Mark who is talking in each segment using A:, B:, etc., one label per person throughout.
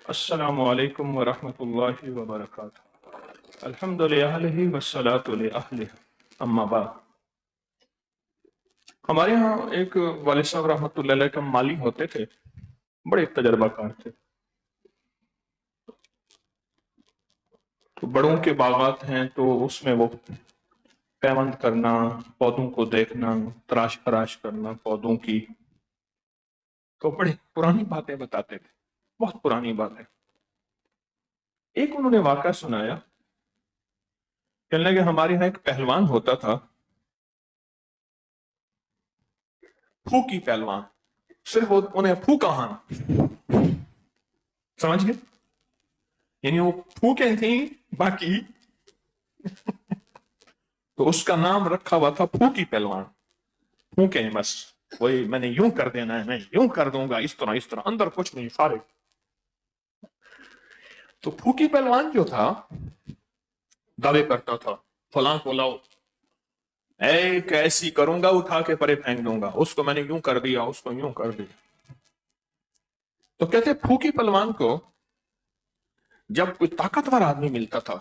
A: السلام علیکم ورحمۃ اللہ وبرکاتہ۔ الحمد للہ والصلاۃ لأہلہ، اما بعد۔ ہمارے ہاں ایک والد صاحب رحمۃ اللہ علیہ کا مالی ہوتے تھے، بڑے تجربہ کار تھے۔ تو بڑوں کے باغات ہیں تو اس میں وہ پیوند کرنا، پودوں کو دیکھنا، تراش خراش کرنا پودوں کی، تو بڑے پرانی باتیں بتاتے تھے، بہت پرانی باتیں۔ ایک انہوں نے واقعہ سنایا، کہنے لگے ہمارے یہاں ایک پہلوان ہوتا تھا، پھوکی پہلوان، صرف انہیں پھوکا آنا، سمجھ گئے؟ یعنی وہ پھوکیں تھیں، باقی تو اس کا نام رکھا ہوا تھا پھوکی پہلوان۔ پھوکیں بس، وہی میں نے یوں کر دینا ہے، میں یوں کر دوں گا، اس طرح اندر کچھ نہیں، فارغ۔ تو پھوکی پہلوان جو تھا دعوے کرتا تھا فلاں کو لاؤ، ایک ایسی کروں گا اٹھا کے پرے پھینک دوں گا، اس کو میں نے یوں کر دیا، اس کو یوں کر دیا۔ تو کہتے پھوکی پہلوان کو جب کوئی طاقتور آدمی ملتا تھا،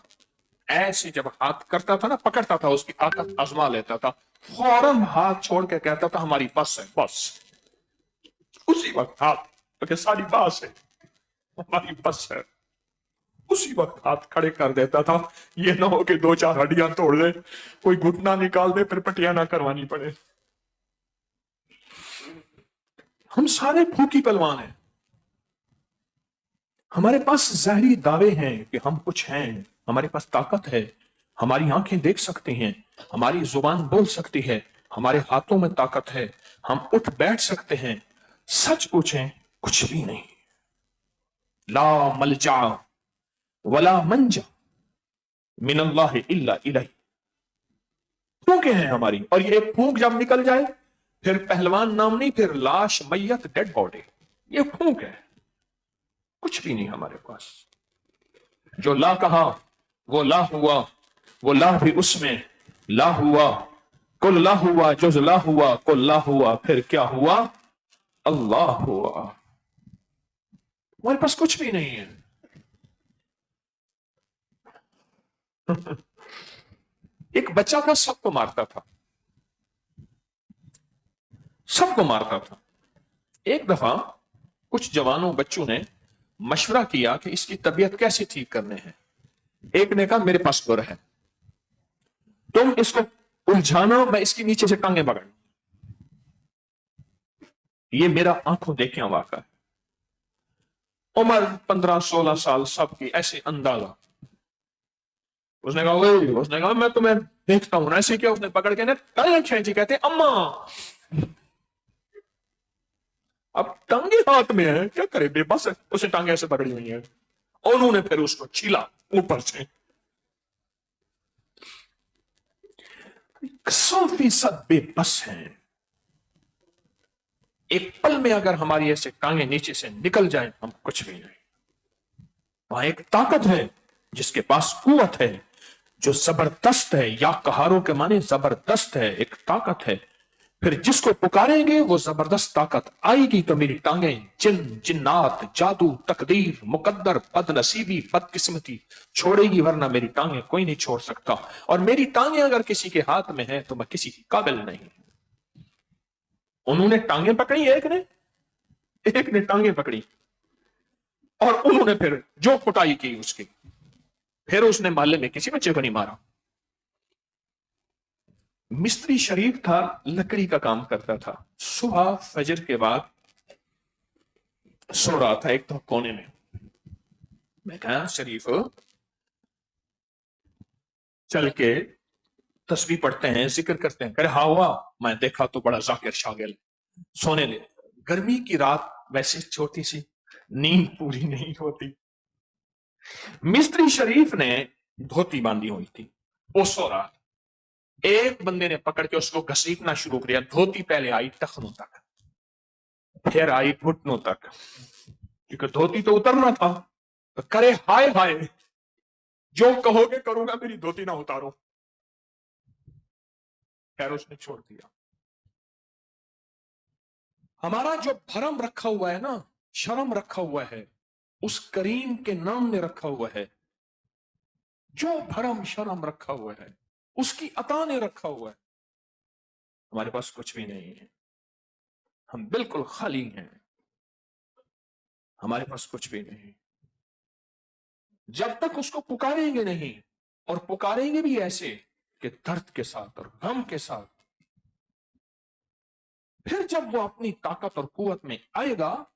A: ایسے جب ہاتھ کرتا تھا نا، پکڑتا تھا، اس کی طاقت آزما لیتا تھا، فوراً ہاتھ چھوڑ کے کہتا تھا ہماری بس ہے، بس اسی وقت ہاتھ، کیونکہ ساری باس ہے، ہماری بس ہے، اسی وقت ہاتھ کھڑے کر دیتا تھا۔ یہ نہ ہو کہ دو چار ہڈیاں توڑ دے، کوئی گھٹنا نکال دے، پھر پٹیاں نہ کروانی پڑے۔ ہم سارے پھوکی پہلوان ہیں، ہمارے پاس ظاہری دعوے ہیں کہ ہم کچھ ہیں، ہمارے پاس طاقت ہے، ہماری آنکھیں دیکھ سکتی ہیں، ہماری زبان بول سکتی ہے، ہمارے ہاتھوں میں طاقت ہے، ہم اٹھ بیٹھ سکتے ہیں۔ سچ پوچھیں، کچھ بھی نہیں۔ لا ملجا ولا منجا من اللہ الا الیہ، پھونکیں ہیں ہماری، اور یہ پھونک جب نکل جائے پھر پہلوان نام نہیں، پھر لاش، میت، ڈیڈ باڈی، یہ پھونک ہے، کچھ بھی نہیں ہمارے پاس۔ جو لا کہا وہ لا ہوا، وہ لا بھی اس میں لا ہوا، کل لا ہوا، جز لا ہوا، کل لا ہوا، پھر کیا ہوا؟ اللہ ہوا۔ ہمارے پاس کچھ بھی نہیں ہے۔ ایک بچہ تھا، سب کو مارتا تھا، سب کو مارتا تھا۔ ایک دفعہ کچھ جوانوں بچوں نے مشورہ کیا کہ اس کی طبیعت کیسے ٹھیک کرنے ہے۔ ایک نے کہا میرے پاس گر ہے، تم اس کو الجھانا، میں اس کے نیچے سے ٹانگیں پکڑ۔ یہ میرا آنکھوں دیکھیں واقعہ ہے۔ عمر 15-16 سال، سب کی ایسے اندازہ۔ اس نے کہا میں تمہیں دیکھتا ہوں، ایسے کیا؟ اس نے پکڑ کے ٹانگیں کھینچی، کہتے اما، اب ٹانگیں ہاتھ میں ہے، کیا کرے، بے بس ہے، اسے ٹانگیں ایسے پکڑی ہوئی ہیں، انہوں نے پھر اس کو چھیلا اوپر سے۔ 100% بے بس ہیں۔ ایک پل میں اگر ہماری ایسے ٹانگیں نیچے سے نکل جائیں، ہم کچھ بھی نہیں۔ وہاں ایک طاقت ہے جس کے پاس قوت ہے، جو زبردست ہے، یا قہاروں کے معنی زبردست ہے، ایک طاقت ہے۔ پھر جس کو پکاریں گے وہ زبردست طاقت آئے گی تو میری ٹانگیں جن، جنات، جادو، تقدیر، مقدر، بد نصیبی، بد قسمتی چھوڑے گی، ورنہ میری ٹانگیں کوئی نہیں چھوڑ سکتا۔ اور میری ٹانگیں اگر کسی کے ہاتھ میں ہیں تو میں کسی کی قابل نہیں۔ انہوں نے ٹانگیں پکڑی، ایک نے ٹانگیں پکڑی، اور انہوں نے پھر جو کٹائی کی اس کی، پھر اس نے محلے میں کسی بچے کو نہیں مارا۔ مستری شریف تھا، لکڑی کا کام کرتا تھا، صبح فجر کے بعد سو رہا تھا ایک تو کونے میں۔ میں کہا شریف چل کے تسبیح پڑھتے ہیں، ذکر کرتے ہیں۔ کہے ہاں ہوا، میں دیکھا تو بڑا ذاکر شاگل، سونے دے۔ گرمی کی رات ویسے چھوٹی سی، نیند پوری نہیں ہوتی۔ مستری شریف نے دھوتی باندھی ہوئی تھی، وہ سو رہا تھا۔ ایک بندے نے پکڑ کے اس کو گھسیٹنا شروع کیا، دھوتی پہلے آئی ٹخنوں تک، پھر آئی گھٹنوں تک، کیونکہ دھوتی تو اترنا تھا۔ تو کرے ہائے ہائے، جو کہو گے کروں گا، میری دھوتی نہ اتارو۔ خیر اس نے چھوڑ دیا۔ ہمارا جو بھرم رکھا ہوا ہے نا، شرم رکھا ہوا ہے، उस करीम के नाम ने रखा हुआ है, जो भरम शरम रखा हुआ है उसकी अता ने रखा हुआ है। हमारे पास कुछ भी नहीं है, हम बिल्कुल खाली हैं, हमारे पास कुछ भी नहीं। जब तक उसको पुकारेंगे नहीं, और पुकारेंगे भी ऐसे कि दर्द के साथ और गम के साथ, फिर जब वो अपनी ताकत और कुवत में आएगा,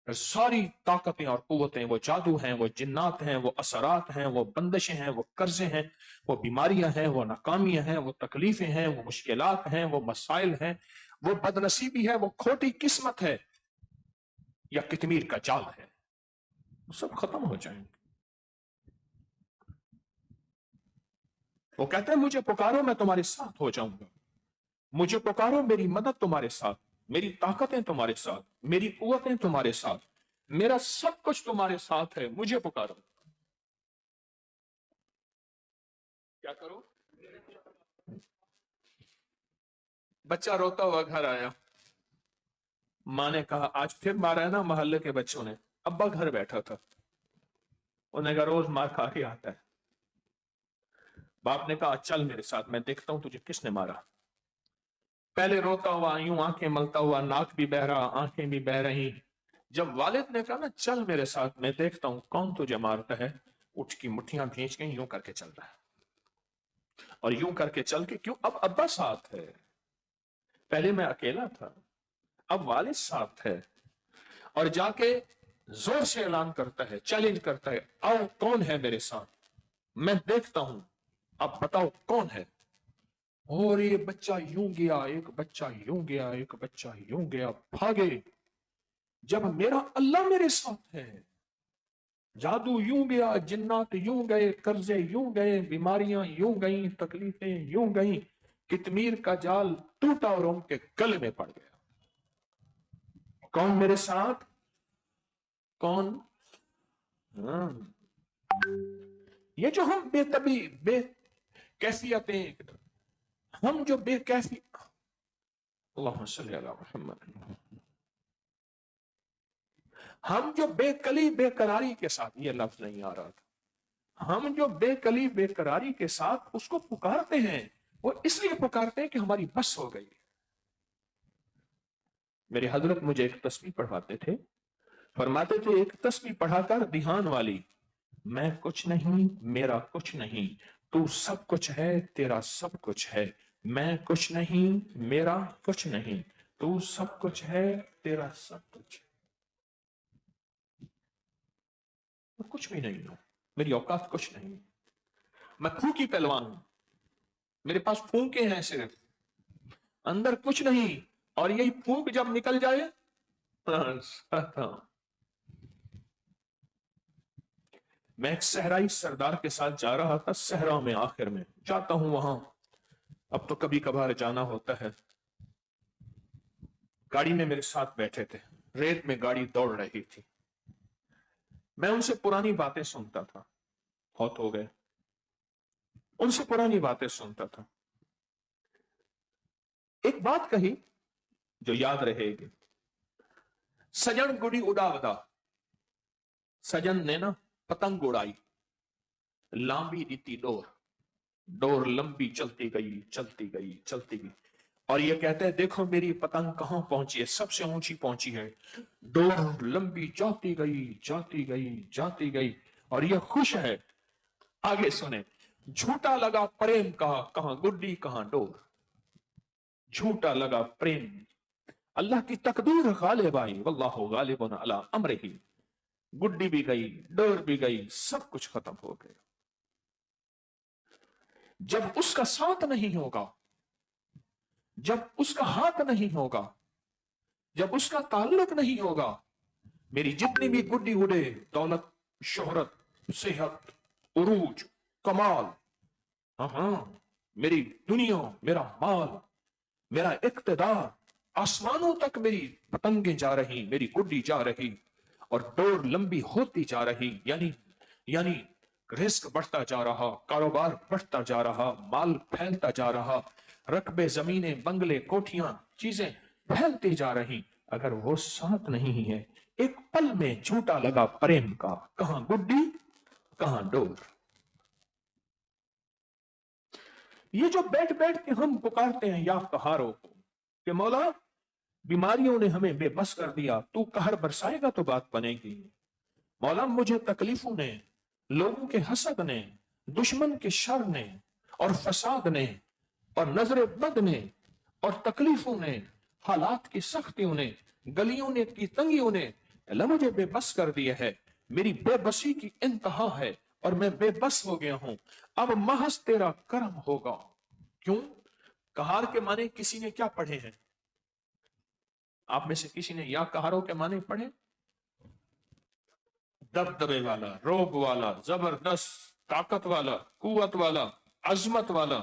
A: सारी ताकतें और कुव्वतें, वो जादू हैं, वो जिन्नात हैं, वो असरात हैं, वो बंदिशें हैं, वो कर्जे हैं, वो बीमारियां हैं, वो नाकामियां हैं, वो तकलीफें हैं, वो मुश्किलात हैं, वो मसाइल हैं, वो बदनसीबी है, वो खोटी किस्मत है, या कितमीर का जाल है, वो सब खत्म हो जाएंगे। वो कहते हैं मुझे पुकारो मैं तुम्हारे साथ हो जाऊंगा, मुझे पुकारो मेरी मदद तुम्हारे साथ, मेरी ताकतें तुम्हारे साथ, मेरी कुव्वतें तुम्हारे साथ, मेरा सब कुछ तुम्हारे साथ है, मुझे पुकारो। क्या करो? बच्चा रोता हुआ घर आया, मां ने कहा आज फिर मारा है ना मोहल्ले के बच्चों ने। अब्बा घर बैठा था, उन्हें कहा रोज मार खा के आता है। बाप ने कहा चल मेरे साथ, मैं देखता हूं तुझे किसने मारा। पहले रोता हुआ, यूं आंखें मलता हुआ, नाक भी बह रहा, आंखें भी बह रही। जब वालिद ने कहा ना चल मेरे साथ, मैं देखता हूं कौन तुझे मारता है, उठ की मुट्ठियां भींच गई, यूं करके चल रहा है, और यूं करके चल के, क्यों अब अब्बा साथ है, पहले मैं अकेला था, अब वालिद साथ है, और जाके जोर से ऐलान करता है, चैलेंज करता है, आओ कौन है मेरे साथ, मैं देखता हूं, अब बताओ कौन है। और ये बच्चा यूं गया, एक बच्चा यूं गया, एक बच्चा यूं गया, भागे। जब मेरा अल्लाह मेरे साथ है, जादू यूं गया, जिन्नात यूं गए, कर्जे यूं गए, बीमारियां यूं गई, तकलीफें यूं गई, कितमीर का जाल टूटा और उनके गले में पड़ गया। कौन मेरे साथ? कौन? हाँ। ये जो हम बेतबी बेकैफियतें, हम जो बेकैफी, अल्लाहुम्मा सल्ली अला मुहम्मद, हम जो बेकली बेकरारी के साथ, ये लफ्ज नहीं आ रहा था, हम जो बेकली बेकरारी के साथ उसको पुकारते हैं, वो इसलिए पुकारते हैं कि हमारी बस हो गई। मेरे हजरत मुझे एक तस्बीह पढ़वाते थे, फरमाते थे एक तस्बीह पढ़ाकर ध्यान वाली, मैं कुछ नहीं मेरा कुछ नहीं, तू सब कुछ है तेरा सब कुछ है, मैं कुछ नहीं मेरा कुछ नहीं, तू सब कुछ है तेरा सब कुछ है। मैं कुछ भी नहीं हूं, मेरी औकात कुछ नहीं, मैं फूकी पहलवान हूं, मेरे पास फूंके हैं सिर्फ, अंदर कुछ नहीं, और यही फूंक जब निकल जाए, मैं एक सहराई सरदार के साथ जा रहा था, सहरा में, आखिर में जाता हूं वहां, अब तो कभी कभार जाना होता है। गाड़ी में मेरे साथ बैठे थे, रेत में गाड़ी दौड़ रही थी, मैं उनसे पुरानी बातें सुनता था, बहुत हो गए, उनसे पुरानी बातें सुनता था। एक बात कही जो याद रहेगी, सजन गुड़ी उड़ावदा, सजन ने ना पतंग उड़ाई, लांबी रीति डोर, डोर लंबी चलती गई चलती गई चलती गई, और ये कहते हैं देखो मेरी पतंग कहां पहुंची है, सबसे ऊंची पहुंची है, डोर लंबी जाती गई जाती गई जाती गई, और ये खुश है। आगे सुने, झूठा लगा प्रेम का, कहां गुड्डी कहां डोर, झूठा लगा प्रेम, अल्लाह की तकदीर गालिब आई, वल्लाहु गालिबुन अला अमरिही, गुड्डी भी गई, डोर भी गई, सब कुछ खत्म हो गया। जब उसका साथ नहीं होगा, जब उसका हाथ नहीं होगा, जब उसका ताल्लुक नहीं होगा, मेरी जितनी भी गुड्डी उड़े, दौलत, शोहरत, सेहत, उरूज, कमाल, हाँ, मेरी दुनिया, मेरा माल, मेरा इक्तदार, आसमानों तक मेरी पतंगें जा रही, मेरी गुड्डी जा रही, और डोर लंबी होती जा रही, यानी रिस्क बढ़ता जा रहा, कारोबार बढ़ता जा रहा, माल फैलता जा रहा, रकबे, जमीनें, बंगले, कोठियां, चीजें फैलती जा रही। अगर वो साथ नहीं है, एक पल में झूठा लगा प्रेम का, कहां गुड्डी कहां डोर। ये जो बैठ बैठ के हम पुकारते हैं या कहारों को कि मौला बीमारियों ने हमें बेबस कर दिया, तू कहर बरसाएगा तो बात बनेगी। मौला मुझे तकलीफों ने, लोगों के हसद ने, दुश्मन के शर ने और फसाद ने और नजर बद ने और तकलीफों ने, हालात की सख्तियों ने, गलियों ने की तंगियों ने अल्लाह मुझे बेबस कर दिया है। मेरी बेबसी की इंतहा है और मैं बेबस हो गया हूं। अब महज तेरा करम होगा। क्यों? कहार के माने किसी ने क्या पढ़े हैं? आप में से किसी ने या कहारों के माने पढ़े? दबदबे वाला, रोब वाला, जबरदस्त, ताकत वाला, कुवत वाला, अजमत वाला।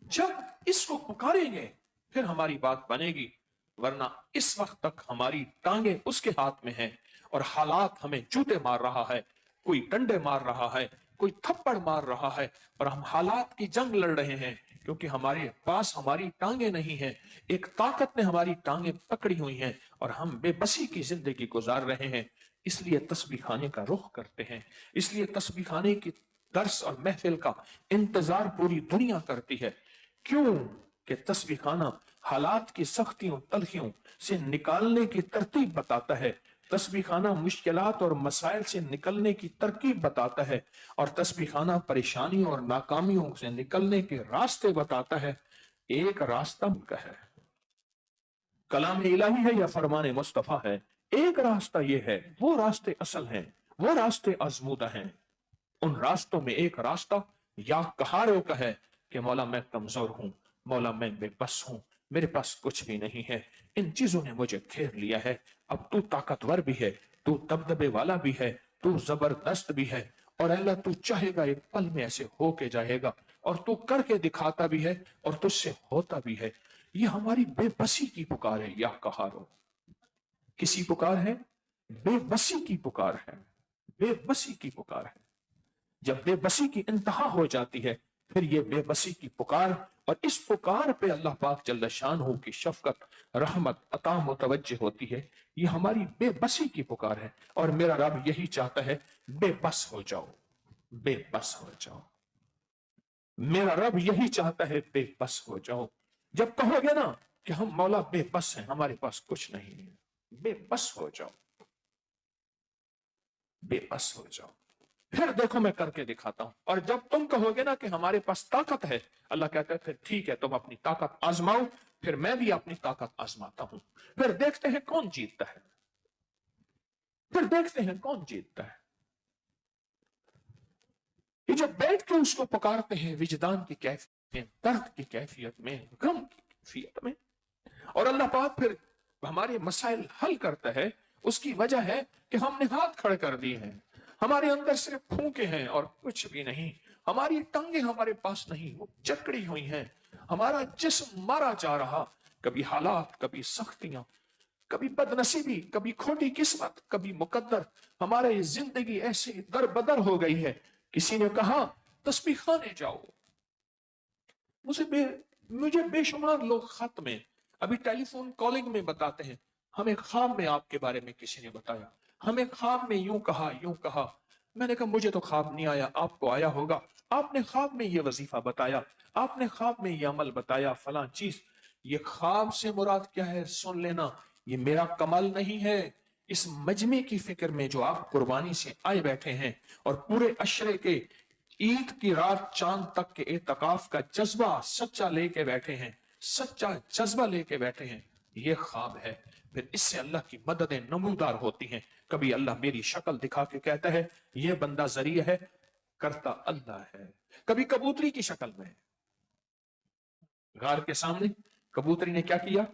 A: जब इसको पुकारेंगे फिर हमारी बात बनेगी, वरना इस वक्त तक हमारी टांगे उसके हाथ में हैं और हालात हमें जूते मार रहा है, कोई डंडे मार रहा है, कोई थप्पड़ मार रहा है और हम हालात की जंग लड़ रहे हैं क्योंकि हमारे पास हमारी टांगे नहीं हैं। एक ताकत ने हमारी टांगे पकड़ी हुई हैं और हम बेबसी की जिंदगी गुजार रहे हैं। इसलिए तस्बीह खाने का रुख करते हैं, इसलिए तस्बीह खाने की दर्स और महफिल का इंतजार पूरी दुनिया करती है। क्यों? कि तस्बीह खाना हालात की सख्तियों तलखियों से निकालने की तरतीब बताता है। तस्बीह खाना मुश्किलात और मसाइल से निकलने की तरकीब बताता है और तस्बीह खाना परेशानियों और नाकामियों से निकलने के रास्ते बताता है। एक रास्ता का है, कलाम इलाही है या फरमान मुस्तफा है। एक रास्ता ये है, वो रास्ते असल हैं, वो रास्ते आजमूदा हैं। उन रास्तों में एक रास्ता या कहारों का है कि मौला मैं कमजोर हूं, मौला मैं बेबस हूं, मेरे पास कुछ भी नहीं है, इन चीजों ने मुझे घेर लिया है। अब तू ताकतवर भी है, तू दबदबे वाला भी है, तू जबरदस्त भी है और अल्लाह तू चाहेगा एक पल में ऐसे होके जाएगा और तू करके दिखाता भी है और तुझसे होता भी है। ये हमारी बेबसी की पुकार है या कहारो। किसी पुकार है? बेबसी की पुकार है, बेबसी की पुकार है। जब बेबसी की इंतहा हो जाती है फिर ये बेबसी की पुकार और इस पुकार पे अल्लाह पाक जल्ल शानहू की शफकत, रहमत, अता मुतवज्जे होती है। ये हमारी बेबसी की पुकार है और मेरा रब यही चाहता है, बेबस हो जाओ, बेबस हो जाओ। मेरा रब यही चाहता है, बेबस हो जाओ। जब कहोगे ना कि हम मौला बेबस हैं, हमारे पास कुछ नहीं है, बेबस हो जाओ, बेबस हो जाओ, फिर देखो मैं करके दिखाता हूं। और जब तुम कहोगे ना कि हमारे पास ताकत है, अल्लाह कहता है फिर ठीक है, तुम अपनी ताकत आजमाओ, फिर मैं भी अपनी ताकत आजमाता हूं। फिर देखते हैं कौन जीतता है, फिर देखते हैं कौन जीतता है। ये जब बैठ के उसको पुकारते हैं विजदान की कैफियत में, दर्द की कैफियत में, गम की कैफियत में, और अल्लाह पाक फिर हमारे मसाइल हल करता है, उसकी वजह है कि हमने हाथ खड़े कर दिए हैं, हमारे अंदर सिर्फ फूंके हैं और कुछ भी नहीं। हमारी टांगे हमारे पास नहीं, वो जकड़ी हुई हैं। हमारा जिस्म मारा जा रहा, कभी हालात, कभी सख्तियां, कभी बदनसीबी, कभी खोटी किस्मत, कभी मुकद्दर, हमारी जिंदगी ऐसे दरबदर हो गई है। किसी ने कहा तस्बीह खाने जाओ। मुझे बेशुमार लोग खत में, अभी टेलीफोन कॉलिंग में बताते हैं, हमें ख्वाब में आपके बारे में किसी ने बताया, हमें ख्वाब में यूं कहा यूं कहा। मैंने कहा मुझे तो ख्वाब नहीं आया, आपको आया होगा, आपने ख्वाब में ये वजीफा बताया, आपने ख्वाब में ये अमल बताया, फलां चीज। ये ख्वाब से मुराद क्या है सुन लेना, ये मेरा कमाल नहीं है। इस मजमे की फिक्र में जो आप कुर्बानी से आए बैठे हैं और पूरे अशरे के ईद की रात चांद तक के एतकाफ का जज्बा सच्चा लेके बैठे हैं, सच्चा जज्बा लेके बैठे हैं, ये ख्वाब है। फिर इससे अल्लाह की मददें नमूदार होती हैं। कभी अल्लाह मेरी शक्ल दिखा के कहता है ये बंदा जरिया है, करता अल्लाह है। कभी कबूतरी की शक्ल में, गार के सामने कबूतरी ने क्या किया,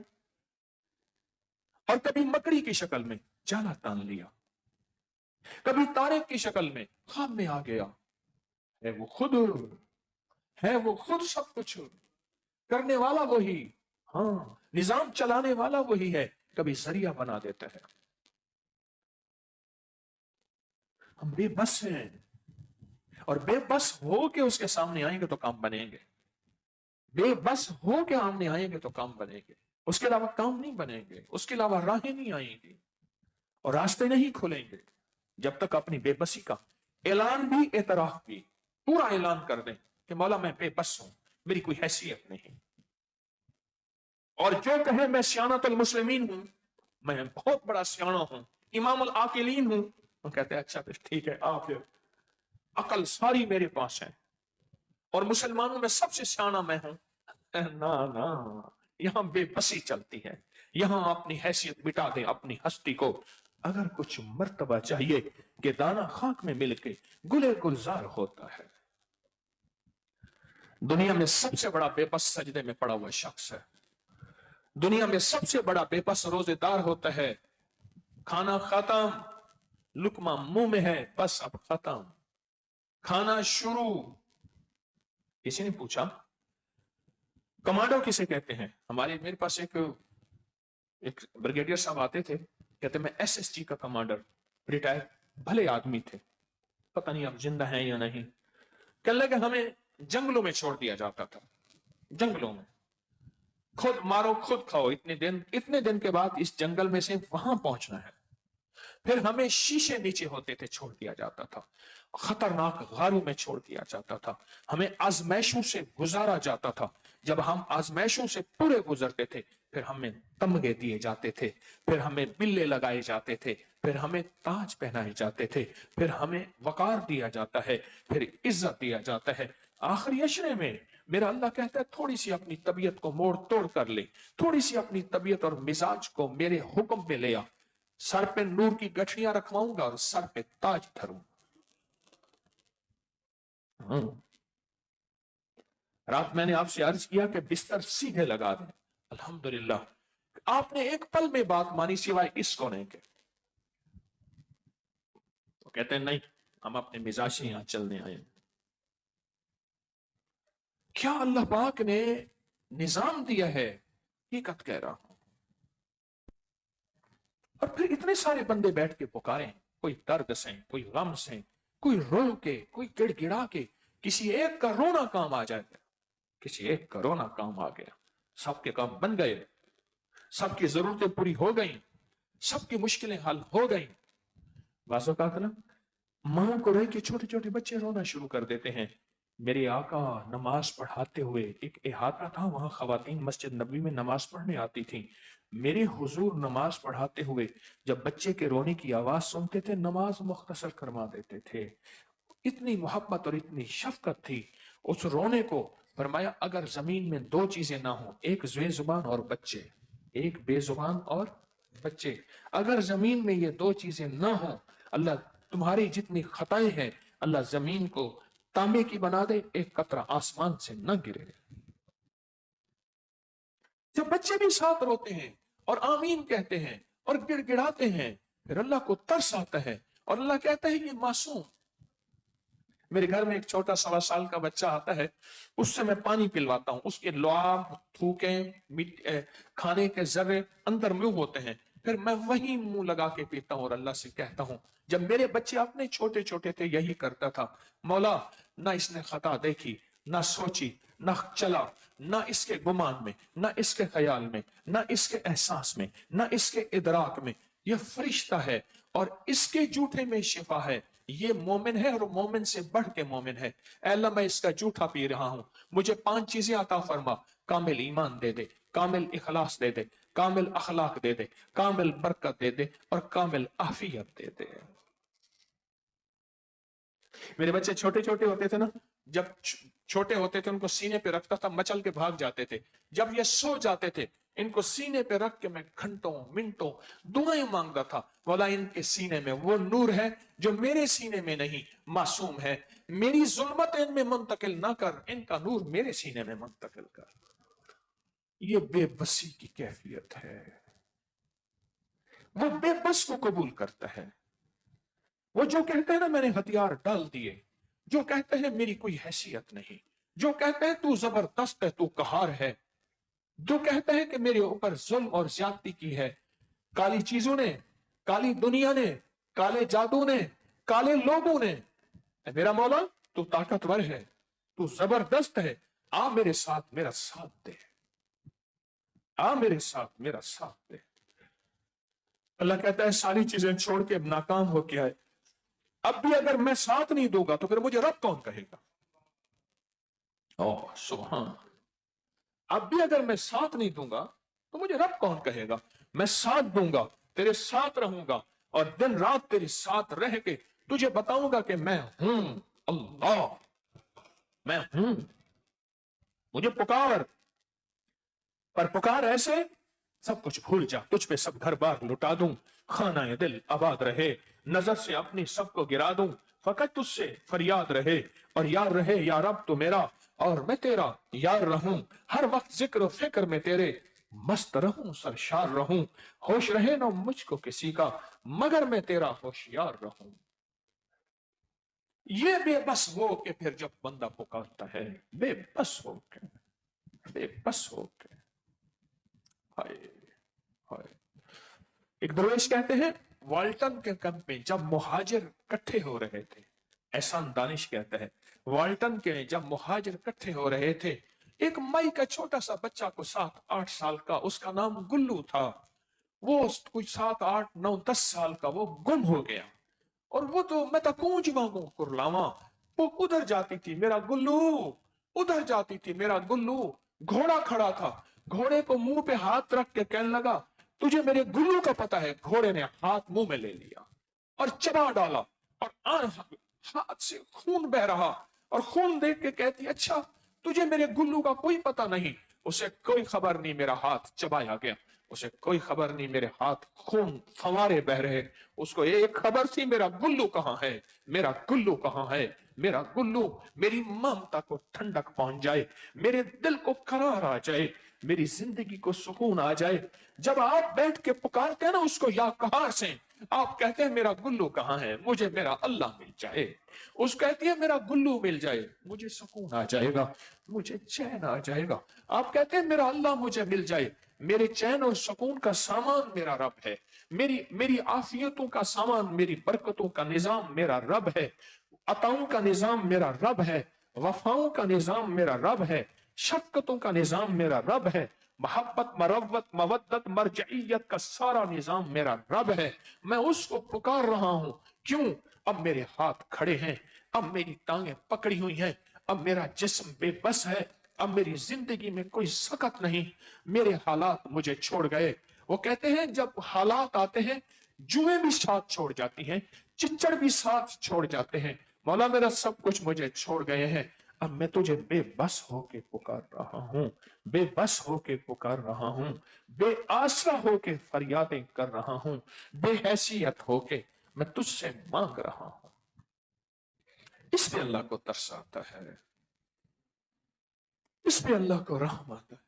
A: और कभी मकड़ी की शक्ल में जाला तान लिया, कभी तारे की शक्ल में ख्वाब में आ गया। है वो खुद, है वो खुद सब कुछ करने वाला वही, हाँ निजाम चलाने वाला वही है, कभी जरिया बना देता है। हम बेबस हैं और बेबस हो के उसके सामने आएंगे तो काम बनेंगे, बेबस हो के सामने आएंगे तो काम बनेंगे। اس کے علاوہ کام نہیں بنیں گے، اس کے علاوہ راہیں نہیں آئیں گی اور راستے نہیں کھلیں گے جب تک اپنی بے بسی کا اعلان بھی، اعتراف بھی پورا اعلان کر دیں کہ مولا میں بے بس ہوں، میری کوئی حیثیت نہیں، اور جو کہے میں سیانت المسلمین ہوں، میں بہت بڑا سیانہ ہوں، امام العاقلین ہوں، وہ کہتے ہیں اچھا ٹھیک ہے، آپ عقل ساری میرے پاس ہے اور مسلمانوں میں سب سے سیانہ میں ہوں۔ نہ نہ، یہاں بے بسی چلتی ہے، یہاں اپنی حیثیت مٹا دیں، اپنی ہستی کو۔ اگر کچھ مرتبہ چاہیے کہ دانا خاک میں مل کے گلے گلزار ہوتا ہے۔ دنیا میں سب سے بڑا بے بس سجدے میں پڑا ہوا شخص ہے، دنیا میں سب سے بڑا بے بس روزے دار ہوتا ہے۔ کھانا ختم، لقمہ منہ میں ہے، بس اب ختم، کھانا شروع۔ کسی نے پوچھا کمانڈو کسے کہتے ہیں؟ میرے پاس ایک بریگیڈیئر صاحب آتے تھے، کہتے میں ایس ایس جی کا کمانڈر، ریٹائر، بھلے آدمی تھے، پتہ نہیں اب زندہ ہیں یا نہیں۔ کہنے لگے ہمیں جنگلوں میں چھوڑ دیا جاتا تھا، جنگلوں میں خود مارو خود کھاؤ، اتنے دن کے بعد اس جنگل میں سے وہاں پہنچنا ہے۔ پھر ہمیں شیشے نیچے ہوتے تھے، چھوڑ دیا جاتا تھا، خطرناک غاروں میں چھوڑ دیا جاتا تھا، ہمیں آزمائشوں سے گزارا جاتا تھا۔ جب ہم آزمائشوں سے پورے گزرتے تھے پھر ہمیں تمغے دیے جاتے تھے، پھر ہمیں بلے لگائے جاتے تھے، پھر ہمیں تاج پہنائے جاتے تھے، پھر ہمیں وقار دیا جاتا ہے، پھر عزت دیا جاتا ہے۔ آخری اشرے میں میرا اللہ کہتا ہے تھوڑی سی اپنی طبیعت کو موڑ توڑ کر لے، تھوڑی سی اپنی طبیعت اور مزاج کو میرے حکم پہ لے آ، سر پہ نور کی گٹھیاں رکھواؤں گا اور سر پہ تاج دھروں۔ رات میں نے آپ سے عرض کیا کہ بستر سیدھے لگا دیں، الحمدللہ آپ نے ایک پل میں بات مانی سوائے اس کو نہیں کہ تو کہتے ہیں نہیں ہم اپنے مزاج سے یہاں چلنے آئے۔ کیا اللہ پاک نے نظام دیا ہے، حقیقت کہہ رہا ہوں۔ اور پھر اتنے سارے بندے بیٹھ کے پکارے، کوئی درد سے، کوئی غم سے، کوئی رو کے، کوئی گڑ گڑا کے، کسی ایک کا رونا کام آ جائے گا، کسی ایک کا رونا کام آ گیا، سب کے کام بن گئے، سب کی ضرورتیں پوری ہو گئیں، سب کی مشکلیں حل ہو گئیں۔ بعض اوقات نا ماں کو رہ کے چھوٹے چھوٹے بچے رونا شروع کر دیتے ہیں۔ میرے آقا نماز پڑھاتے ہوئے ایک احاطہ تھا، وہاں خواتین مسجد نبوی میں نماز پڑھنے آتی تھیں۔ میرے حضور نماز پڑھاتے ہوئے جب بچے کے رونے کی آواز سنتے تھے نماز مختصر کروا دیتے تھے۔ اتنی محبت اور اتنی شفقت تھی اس رونے کو۔ فرمایا اگر زمین میں دو چیزیں نہ ہوں، ایک بے زبان اور بچے، ایک بے زبان اور بچے، اگر زمین میں یہ دو چیزیں نہ ہوں، اللہ تمہاری جتنی خطائیں ہیں اللہ زمین کو تانبے کی بنا دے، ایک قطرہ آسمان سے نہ گرے۔ جب بچے بھی ساتھ روتے ہیں اور آمین کہتے ہیں اور گڑ گڑاتے ہیں پھر اللہ کو ترس آتا ہے اور اللہ کہتا ہے یہ معصوم۔ میرے گھر میں ایک چھوٹا 1.25 سال کا بچہ آتا ہے، اس سے میں پانی پلواتا ہوں، اس کے لعاب، تھوکیں، کھانے کے ذرے اندر منہ ہوتے ہیں، پھر میں وہی منہ لگا کے پیتا ہوں اور اللہ سے کہتا ہوں جب میرے بچے اپنے چھوٹے چھوٹے تھے یہی کرتا تھا، مولا نہ اس نے خطا دیکھی، نہ سوچی، نہ چلا، نہ اس کے گمان میں، نہ اس کے خیال میں، نہ اس کے احساس میں، نہ اس کے ادراک میں، یہ فرشتہ ہے اور اس کے جھوٹے میں شفا ہے، یہ مومن ہے اور مومن سے بڑھ کے مومن ہے۔ اے اللہ میں اس کا جھوٹا پی رہا ہوں، مجھے 5 چیزیں عطا فرما، کامل ایمان دے دے، کامل اخلاص دے دے، کامل اخلاق دے دے، کامل برکت دے دے اور کامل عافیت دے دے۔ میرے بچے چھوٹے چھوٹے ہوتے تھے نا، جب چھوٹے ہوتے تھے ان کو سینے پہ رکھتا تھا، مچل کے بھاگ جاتے تھے، جب یہ سو جاتے تھے ان کو سینے پہ رکھ کے میں گھنٹوں منٹوں دعائیں مانگتا تھا، مولا ان کے سینے میں وہ نور ہے جو میرے سینے میں نہیں، معصوم ہے، میری ظلمت ان میں منتقل نہ کر، ان کا نور میرے سینے میں منتقل کر۔ یہ بے بسی کی کیفیت ہے، وہ بے بس کو قبول کرتا ہے، وہ جو کہتے ہیں نا میں نے ہتھیار ڈال دیے، جو کہتے ہیں میری کوئی حیثیت نہیں، جو کہتے ہیں تو زبردست ہے، تو قہار ہے، جو کہتے ہیں کہ میرے اوپر ظلم اور زیادتی کی ہے، کالی چیزوں نے، کالی دنیا نے، کالے جادو نے، کالے لوگوں نے، اے میرا مولا تو طاقتور ہے، تو زبردست ہے، آ میرے ساتھ میرا ساتھ دے۔ आ मेरे साथ, मेरा साथ दे। अल्लाह कहता है सारी चीजें छोड़ के नाकाम हो के आए, अब भी अगर मैं साथ नहीं दूंगा तो फिर मुझे रब कौन कहेगा? ओह सुभान। अब भी अगर मैं साथ नहीं दूंगा तो मुझे रब कौन कहेगा? मैं साथ दूंगा, तेरे साथ रहूंगा और दिन रात तेरे साथ रह के तुझे बताऊंगा कि मैं हूं अल्लाह, मैं हूं, मुझे पुकार। पर पुकार ऐसे, सब कुछ भूल जा, तुझ पे सब घर बार लुटा दूं, खाना ये दिल आबाद रहे, नजर से अपनी सबको गिरा दूं, फकत तुझसे फरियाद रहे, और यार रहे या रब तो मेरा और मैं तेरा यार रहूं, हर वक्त जिक्र फिक्र में तेरे मस्त रहूं, सरशार रहूं, होश रहे ना मुझको किसी का मगर मैं तेरा होशियार रहूं। ये बेबस हो के फिर जब बंदा पुकारता है, बेबस हो के, बेबस हो के, हाय हाय। एक दरवेश कहते हैं वाल्टन के कैंप में जब मुहाजिर इकट्ठे हो रहे थे, एहसान दानिश कहता है वाल्टन के जब मुहाजिर इकट्ठे हो रहे थे, एक मई का छोटा सा बच्चा को 7-8 साल का, उसका नाम गुल्लू था, वो कुछ 7-8-9-10 साल का, वो गुम हो गया। और वो तो मैं तो कूंज मांगू कुरलावा, वो उधर जाती थी मेरा गुल्लू, उधर जाती थी मेरा गुल्लू। घोड़ा खड़ा था, घोड़े को मुंह पे हाथ रख के कहने लगा तुझे मेरे गुल्लू का पता है? घोड़े ने हाथ मुंह में ले लिया और चबा डाला, और हाथ से खून बह रहा, और खून देख के कहती अच्छा तुझे मेरे गुल्लू का कोई पता नहीं? उसे कोई खबर नहीं मेरा हाथ चबाया गया, उसे कोई खबर नहीं मेरे हाथ खून फवारे बह रहे, उसको एक खबर थी मेरा गुल्लू कहां है, मेरा गुल्लू कहां है, मेरा गुल्लू। मेरी ममता को ठंडक पहुंच जाए, मेरे दिल को करार आ जाए, मेरी जिंदगी को सुकून आ जाए। जब आप बैठ के पुकारते हैं ना उसको या कहार से, आप कहते हैं मेरा गुल्लू कहां है, मुझे मेरा अल्लाह मिल जाए। उस कहती है मेरा गुल्लू मिल जाए, मुझे सुकून आ जाएगा, मुझे चैन आ जाएगा। आप कहते हैं मेरा अल्लाह मुझे मिल जाए, मेरे चैन और सुकून का सामान मेरा रब है, मेरी मेरी आफियतों का सामान, मेरी बरकतों का निजाम मेरा रब है, अताओं का निजाम मेरा रब है, वफाओं का निजाम मेरा रब है, शफकतों का निजाम मेरा रब है, मोहब्बत मरवत मवद्दत मरजइयत का सारा निजाम मेरा रब है। मैं उसको पुकार रहा हूं, क्यों? अब मेरे हाथ खड़े हैं, अब मेरी टांगें पकड़ी हुई हैं, अब मेरा जिस्म बेबस है, अब मेरी जिंदगी में कोई सकत नहीं, मेरे हालात मुझे छोड़ गए। वो कहते हैं जब हालात आते हैं, जुएं भी साथ छोड़ जाती हैं, चिच्चड़ भी साथ छोड़ जाते हैं, मौला मेरा सब कुछ मुझे छोड़ गए हैं, अब मैं तुझे बेबस होके पुकार रहा हूं, बेबस होके पुकार रहा हूं, बेआसरा होके फरियादें कर रहा हूं, बेहैसियत होके मैं तुझसे मांग रहा हूं। इस पे अल्लाह को तरस आता है, इस पे अल्लाह को रहम आता है,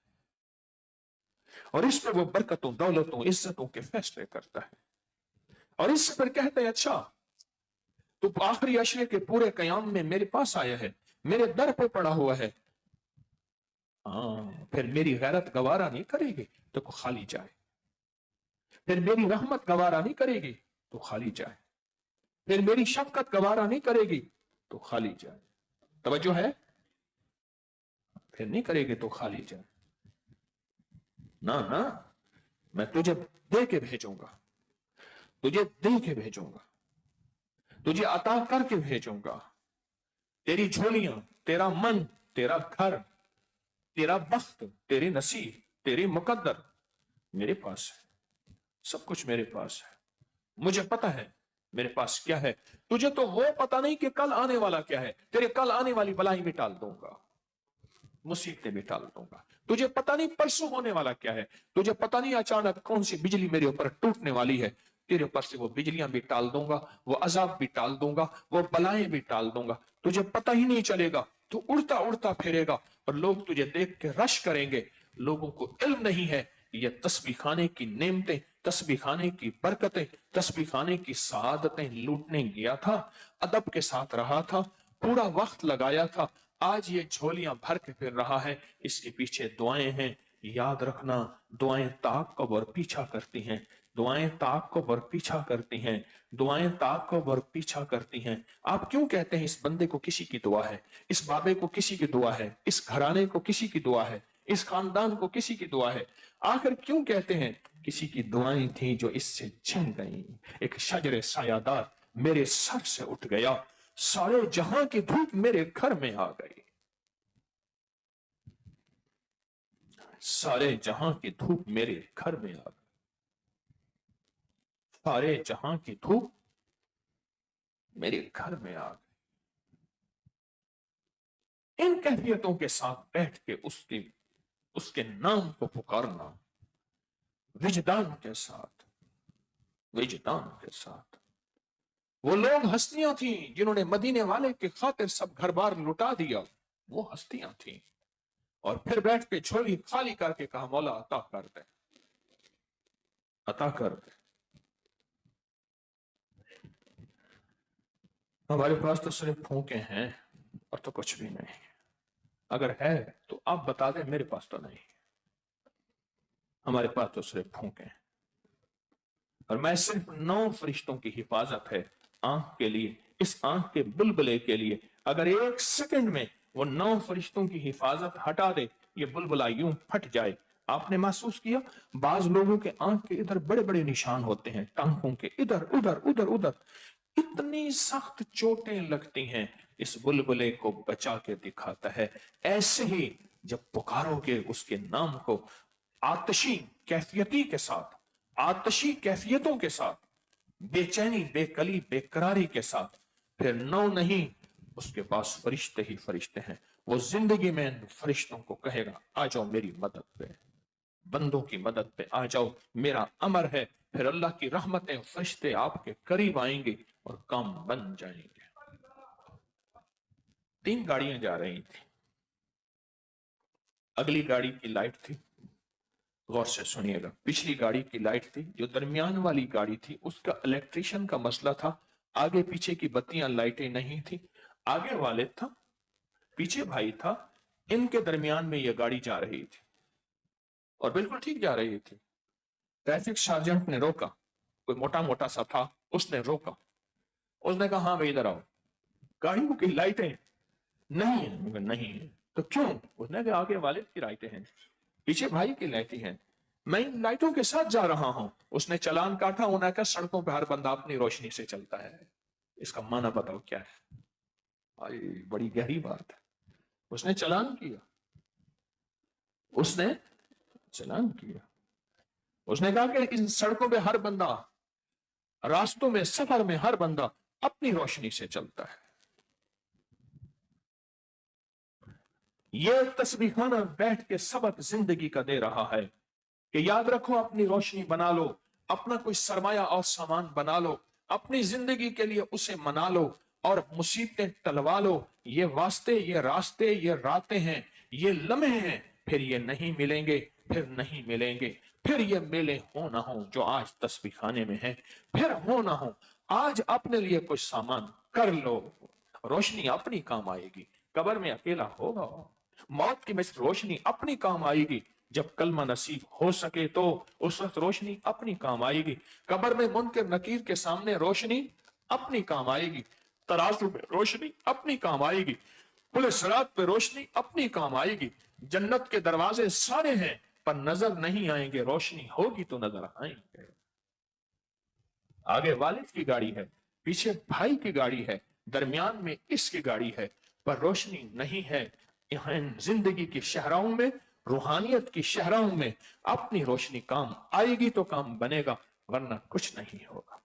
A: और इस पे वो बरकतों दौलतों इज्जतों के फैसले करता है। और इस पर कहते हैं अच्छा तो आखिरी अशरे के पूरे कयाम में मेरे पास आया है, मेरे दर पे पड़ा हुआ है, हाँ फिर मेरी गैरत गवारा नहीं करेगी तो खाली जाए, फिर मेरी रहमत गवारा नहीं करेगी तो खाली जाए, फिर मेरी शफकत गवारा नहीं करेगी तो खाली जाए। तवज्जो है? फिर नहीं करेगी तो खाली जाए। ना ना, मैं तुझे दे के भेजूंगा, तुझे दे के भेजूंगा, तुझे अता करके भेजूंगा। तेरी झोलियां, तेरा मन, तेरा घर, तेरा बख्त, तेरी नसीब, तेरी मुकद्दर मेरे पास है, सब कुछ मेरे पास है। मुझे पता है मेरे पास क्या है, तुझे तो वो पता नहीं कि कल आने वाला क्या है। तेरे कल आने वाली बलाई भी टाल दूंगा, मुसीबतें भी टाल दूंगा। तुझे पता नहीं परसों होने वाला क्या है, तुझे पता नहीं अचानक कौन सी बिजली मेरे ऊपर टूटने वाली है, तेरे ऊपर से वो बिजलियां भी टाल दूंगा, वो अजाब भी टाल दूंगा, वो बलाएं भी टाल दूंगा। तुझे पता ही नहीं चलेगा, तू उड़ता उड़ता फिरेगा और लोग तुझे देख के रश करेंगे। लोगों को इल्म नहीं है ये तस्बीह खाने की नेमतें, तस्बीह खाने की बरकतें, तस्बीह खाने की सआदतें लूटने गया था, अदब के साथ रहा था, पूरा वक्त लगाया था, आज ये झोलियां भर के फिर रहा है। इसके पीछे दुआएं हैं, याद रखना, दुआएं ताक़ुब और पीछा करती हैं, दुआएं ताक़ुब और पीछा करती हैं, दुआएं ताक़ुब और पीछा करती हैं। आप क्यों कहते हैं इस बंदे को किसी की दुआ है, इस बाबे को किसी की दुआ है, इस घराने को किसी की दुआ है? इस खानदान को किसी की दुआ है। आखिर क्यों कहते हैं? किसी की दुआएं थी जो इससे छिन गई। एक शजरे सायादार मेरे सर से उठ गया, सारे जहां की धूप मेरे घर में आ गई। सारे जहां की धूप मेरे घर में आ गई। सारे जहां की धूप मेरे घर में आ गई। इन कैफियतों के साथ बैठ के उसके नाम को पुकारना, विजदान के साथ, विजदान के साथ। वो लोग हस्तियां थी जिन्होंने मदीने वाले के खातिर सब घर बार लुटा दिया। वो हस्तियां थी और फिर बैठ के झोली खाली करके कहा, मौला अता कर दे, अता कर दे। हमारे पास तो सिर्फ फूंके हैं और तो कुछ भी नहीं। अगर है तो आप बता दें, मेरे पास तो नहीं। हमारे पास तो सिर्फ फूंके हैं और मैं सिर्फ 9 फरिश्तों की हिफाजत है आंख के लिए, इस आंख के बुलबुले के लिए। अगर 1 सेकंड में वो 9 फरिश्तों की हिफाजत हटा दे, ये बुलबुला यूं फट जाए। आपने महसूस किया, बाज लोगों के आंख के इधर बड़े बड़े निशान होते हैं, टांगों के इधर उधर उधर उधर, इतनी सख्त चोटें लगती हैं। इस बुलबुले को बचा के दिखाता है। ऐसे ही जब पुकारोगे उसके नाम को आतशी कैफियती के साथ, आतशी कैफियतों के साथ, बेचैनी बेकली बेकरारी के साथ, फिर 9 नहीं, उसके पास फरिश्ते ही फरिश्ते हैं। वो जिंदगी में फरिश्तों को कहेगा, आ जाओ मेरी मदद पे, बंदों की मदद पे आ जाओ, मेरा अमर है। फिर अल्लाह की रहमतें, फरिश्ते आपके करीब आएंगे और काम बन जाएंगे। 3 गाड़ियां जा रही थी। अगली गाड़ी की लाइट थी, गौर से सुनिएगा, पिछली गाड़ी की लाइट थी। जो दरमियान वाली गाड़ी थी उसका इलेक्ट्रिशियन का मसला था, आगे पीछे की बत्तियां लाइटें नहीं थी। आगे वाले था, पीछे भाई था, इनके दरमियान में यह गाड़ी जा रही थी और बिल्कुल ठीक जा रही थी। ट्रैफिक सार्जेंट ने रोका, कोई मोटा मोटा सा था, उसने रोका। उसने कहा, हाँ भाई इधर आओ, गाड़ियों की लाइटें नहीं है। नहीं है तो क्यों? उसने कहा, आगे वाले की लाइटें हैं, पीछे भाई की लाइटें हैं, मैं इन लाइटों के साथ जा रहा हूं। उसने चालान काटा। उन्होंने कहा, सड़कों पर हर बंदा अपनी रोशनी से चलता है। इसका माना बताओ क्या है? भाई बड़ी गहरी बात है। उसने चालान किया, उसने चालान किया। उसने कहा कि इन सड़कों पे हर बंदा, रास्तों में, सफर में हर बंदा अपनी रोशनी से चलता है। यह तस्बीहाना बैठ के सबक जिंदगी का दे रहा है कि याद रखो, अपनी रोशनी बना लो, अपना कोई सरमाया और सामान बना लो, अपनी जिंदगी के लिए उसे मना लो और मुसीबतें टलवा लो। ये वास्ते, ये रास्ते, ये रातें हैं, ये लम्हे हैं, फिर ये नहीं मिलेंगे, फिर नहीं मिलेंगे। फिर ये मेले हो ना हो जो आज तस्बीखाने में है, फिर हो ना हो। आज अपने लिए कुछ सामान कर लो, रोशनी अपनी काम आएगी। कब्र में अकेला होगा, मौत की में रोशनी अपनी काम आएगी। जब कलमा नसीब हो सके तो उस वक्त रोशनी अपनी काम आएगी। कब्र में मुनकर नकीर के सामने रोशनी अपनी काम आएगी। तराजू में रोशनी अपनी काम आएगी। पुल सिरात पे रोशनी अपनी काम आएगी। जन्नत के दरवाजे सारे हैं पर नजर नहीं आएंगे, रोशनी होगी तो नजर आएंगे। आगे वालिद की गाड़ी है, पीछे भाई की गाड़ी है, दरमियान में इसकी गाड़ी है, पर रोशनी नहीं है। यहाँ जिंदगी की शहराओं में, रूहानियत की शहराओं में अपनी रोशनी काम आएगी तो काम बनेगा, वरना कुछ नहीं होगा।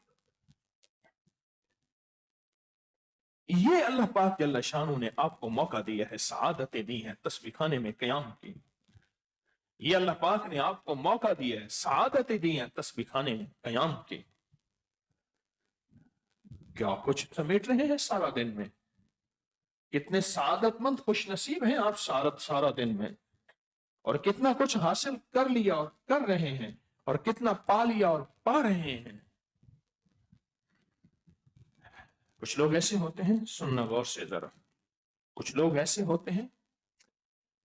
A: ये अल्लाह पाक जल्ल शानू ने आपको मौका दिया है, सआदतें दी हैं तस्बीखाने में कयाम की। ये अल्लाह पाक ने आपको मौका दिया है, सआदतें दी हैं तस्बीखाने में कयाम की। क्या कुछ समेट रहे हैं सारा दिन में? कितने सादतमंद खुश नसीब हैं आप सारा दिन में, और कितना कुछ हासिल कर लिया और कर रहे हैं, और कितना पा लिया और पा रहे हैं। कुछ लोग ऐसे होते हैं, सुनना गौर से जरा, कुछ लोग ऐसे होते हैं,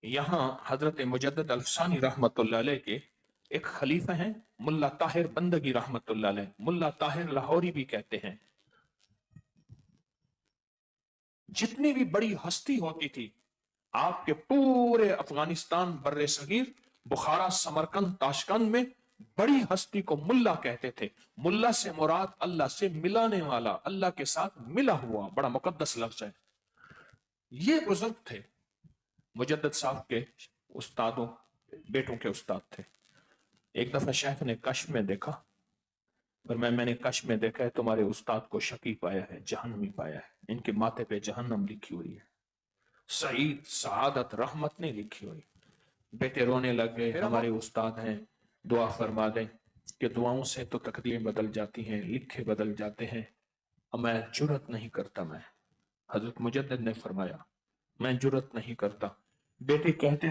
A: यहां हजरत मुजद्दिद अल्फसानी रहमतुल्लाह अलैह के एक खलीफा हैं, मुल्ला ताहिर बंदगी रहमतुल्लाह अलैह, मुल्ला ताहिर लाहौरी भी कहते हैं। जितनी भी बड़ी हस्ती होती थी, आपके पूरे अफगानिस्तान बर्रे सगीर, बुखारा, समरकंद, ताशकंद में बड़ी हस्ती को मुल्ला कहते थे। मुल्ला से मुराद अल्लाह से मिलाने वाला, अल्लाह के साथ मिला हुआ, बड़ा मुकद्दस लफ्ज है। ये बुजुर्ग थे, मुजद्दद साहब के उस्तादों, बेटों के उस्ताद थे। एक दफा शेख ने कश्फ में देखा, पर मैंने कश्फ में देखा है तुम्हारे उस्ताद को शकी पाया है, जहन्नमी पाया है, इनके माथे पे जहन्नम लिखी हुई है, सईद, सआदत, रहमत नहीं लिखी हुई। बेटे रोने लग गए, हमारे उस्ताद हैं, दुआ फरमा दें कि दुआओं से तो तकदीरें बदल जाती हैं, लिखे बदल जाते हैं। अब मैं जुर्रत नहीं करता। मैं हजरत मुजद्दिद ने फरमाया मैं जुर्रत नहीं करता। बेटे कहते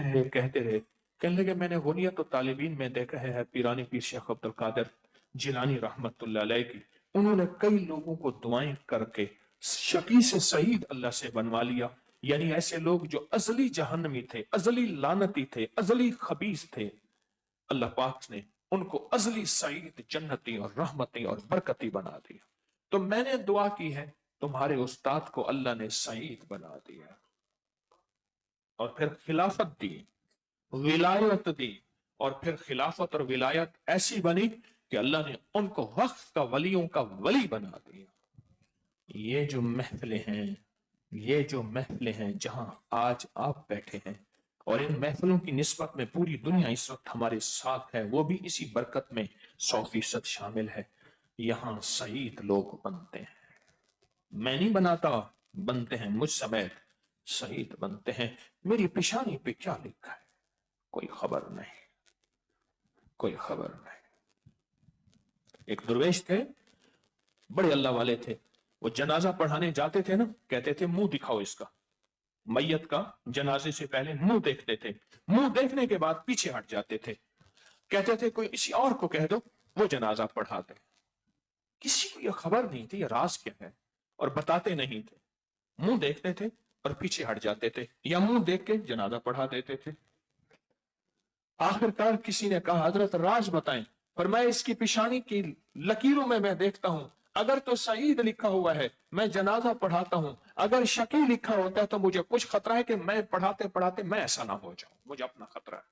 A: रहे कहने लगे मैंने गुनियत और तालिबीन में देखा है पीरानी पीर शेख अब्दुल कादिर जिलानी रहमतुल्लाह अलैह की, उन्होंने कई लोगों को दुआएं करके शकी से सईद अल्लाह से बनवा लिया। यानी ऐसे लोग जो अजली जहन्नमी थे, अजली लानती थे, अजली खबीस थे, अल्लाह पाक ने उनको अजली सईद, जन्नती और रहमती और बरकती बना दिया। तो मैंने दुआ की है तुम्हारे उस्ताद को अल्लाह ने सईद बना दिया और फिर खिलाफत दी, विलायत दी, और फिर खिलाफत और विलायत ऐसी बनी कि अल्लाह ने उनको वक्त का वलियों का वली बना दिया। ये जो महफिलें हैं जहां आज आप बैठे हैं, और इन महफिलों की निस्बत में पूरी दुनिया इस वक्त हमारे साथ है, वो भी इसी बरकत में 100% शामिल है। यहां सईद लोग बनते हैं, मैं नहीं बनाता, बनते हैं मुझ समेत सईद बनते हैं। मेरी पेशानी पे क्या लिखा है कोई खबर नहीं, कोई खबर नहीं। एक दुर्वेश थे, बड़े अल्लाह वाले थे, वो जनाजा पढ़ाने जाते थे ना, कहते थे मुंह दिखाओ इसका, मैयत का जनाजे से पहले मुंह देखते थे, मुंह देखने के बाद पीछे हट जाते थे, कहते थे कोई किसी और को कह दो वो जनाजा पढ़ाते। किसी को यह खबर नहीं थी ये राज क्या है, और बताते नहीं थे, मुंह देखते थे और पीछे हट जाते थे, या मुंह देख के जनाजा पढ़ा देते थे। आखिरकार किसी ने कहा हजरत राज बताएं, पर मैं इसकी पेशानी की लकीरों में मैं देखता हूं, अगर तो सईद लिखा हुआ है मैं जनाजा पढ़ाता हूं, अगर शकी लिखा होता है तो मुझे कुछ खतरा है कि मैं पढ़ाते पढ़ाते मैं ऐसा ना हो जाऊं, मुझे अपना खतरा है।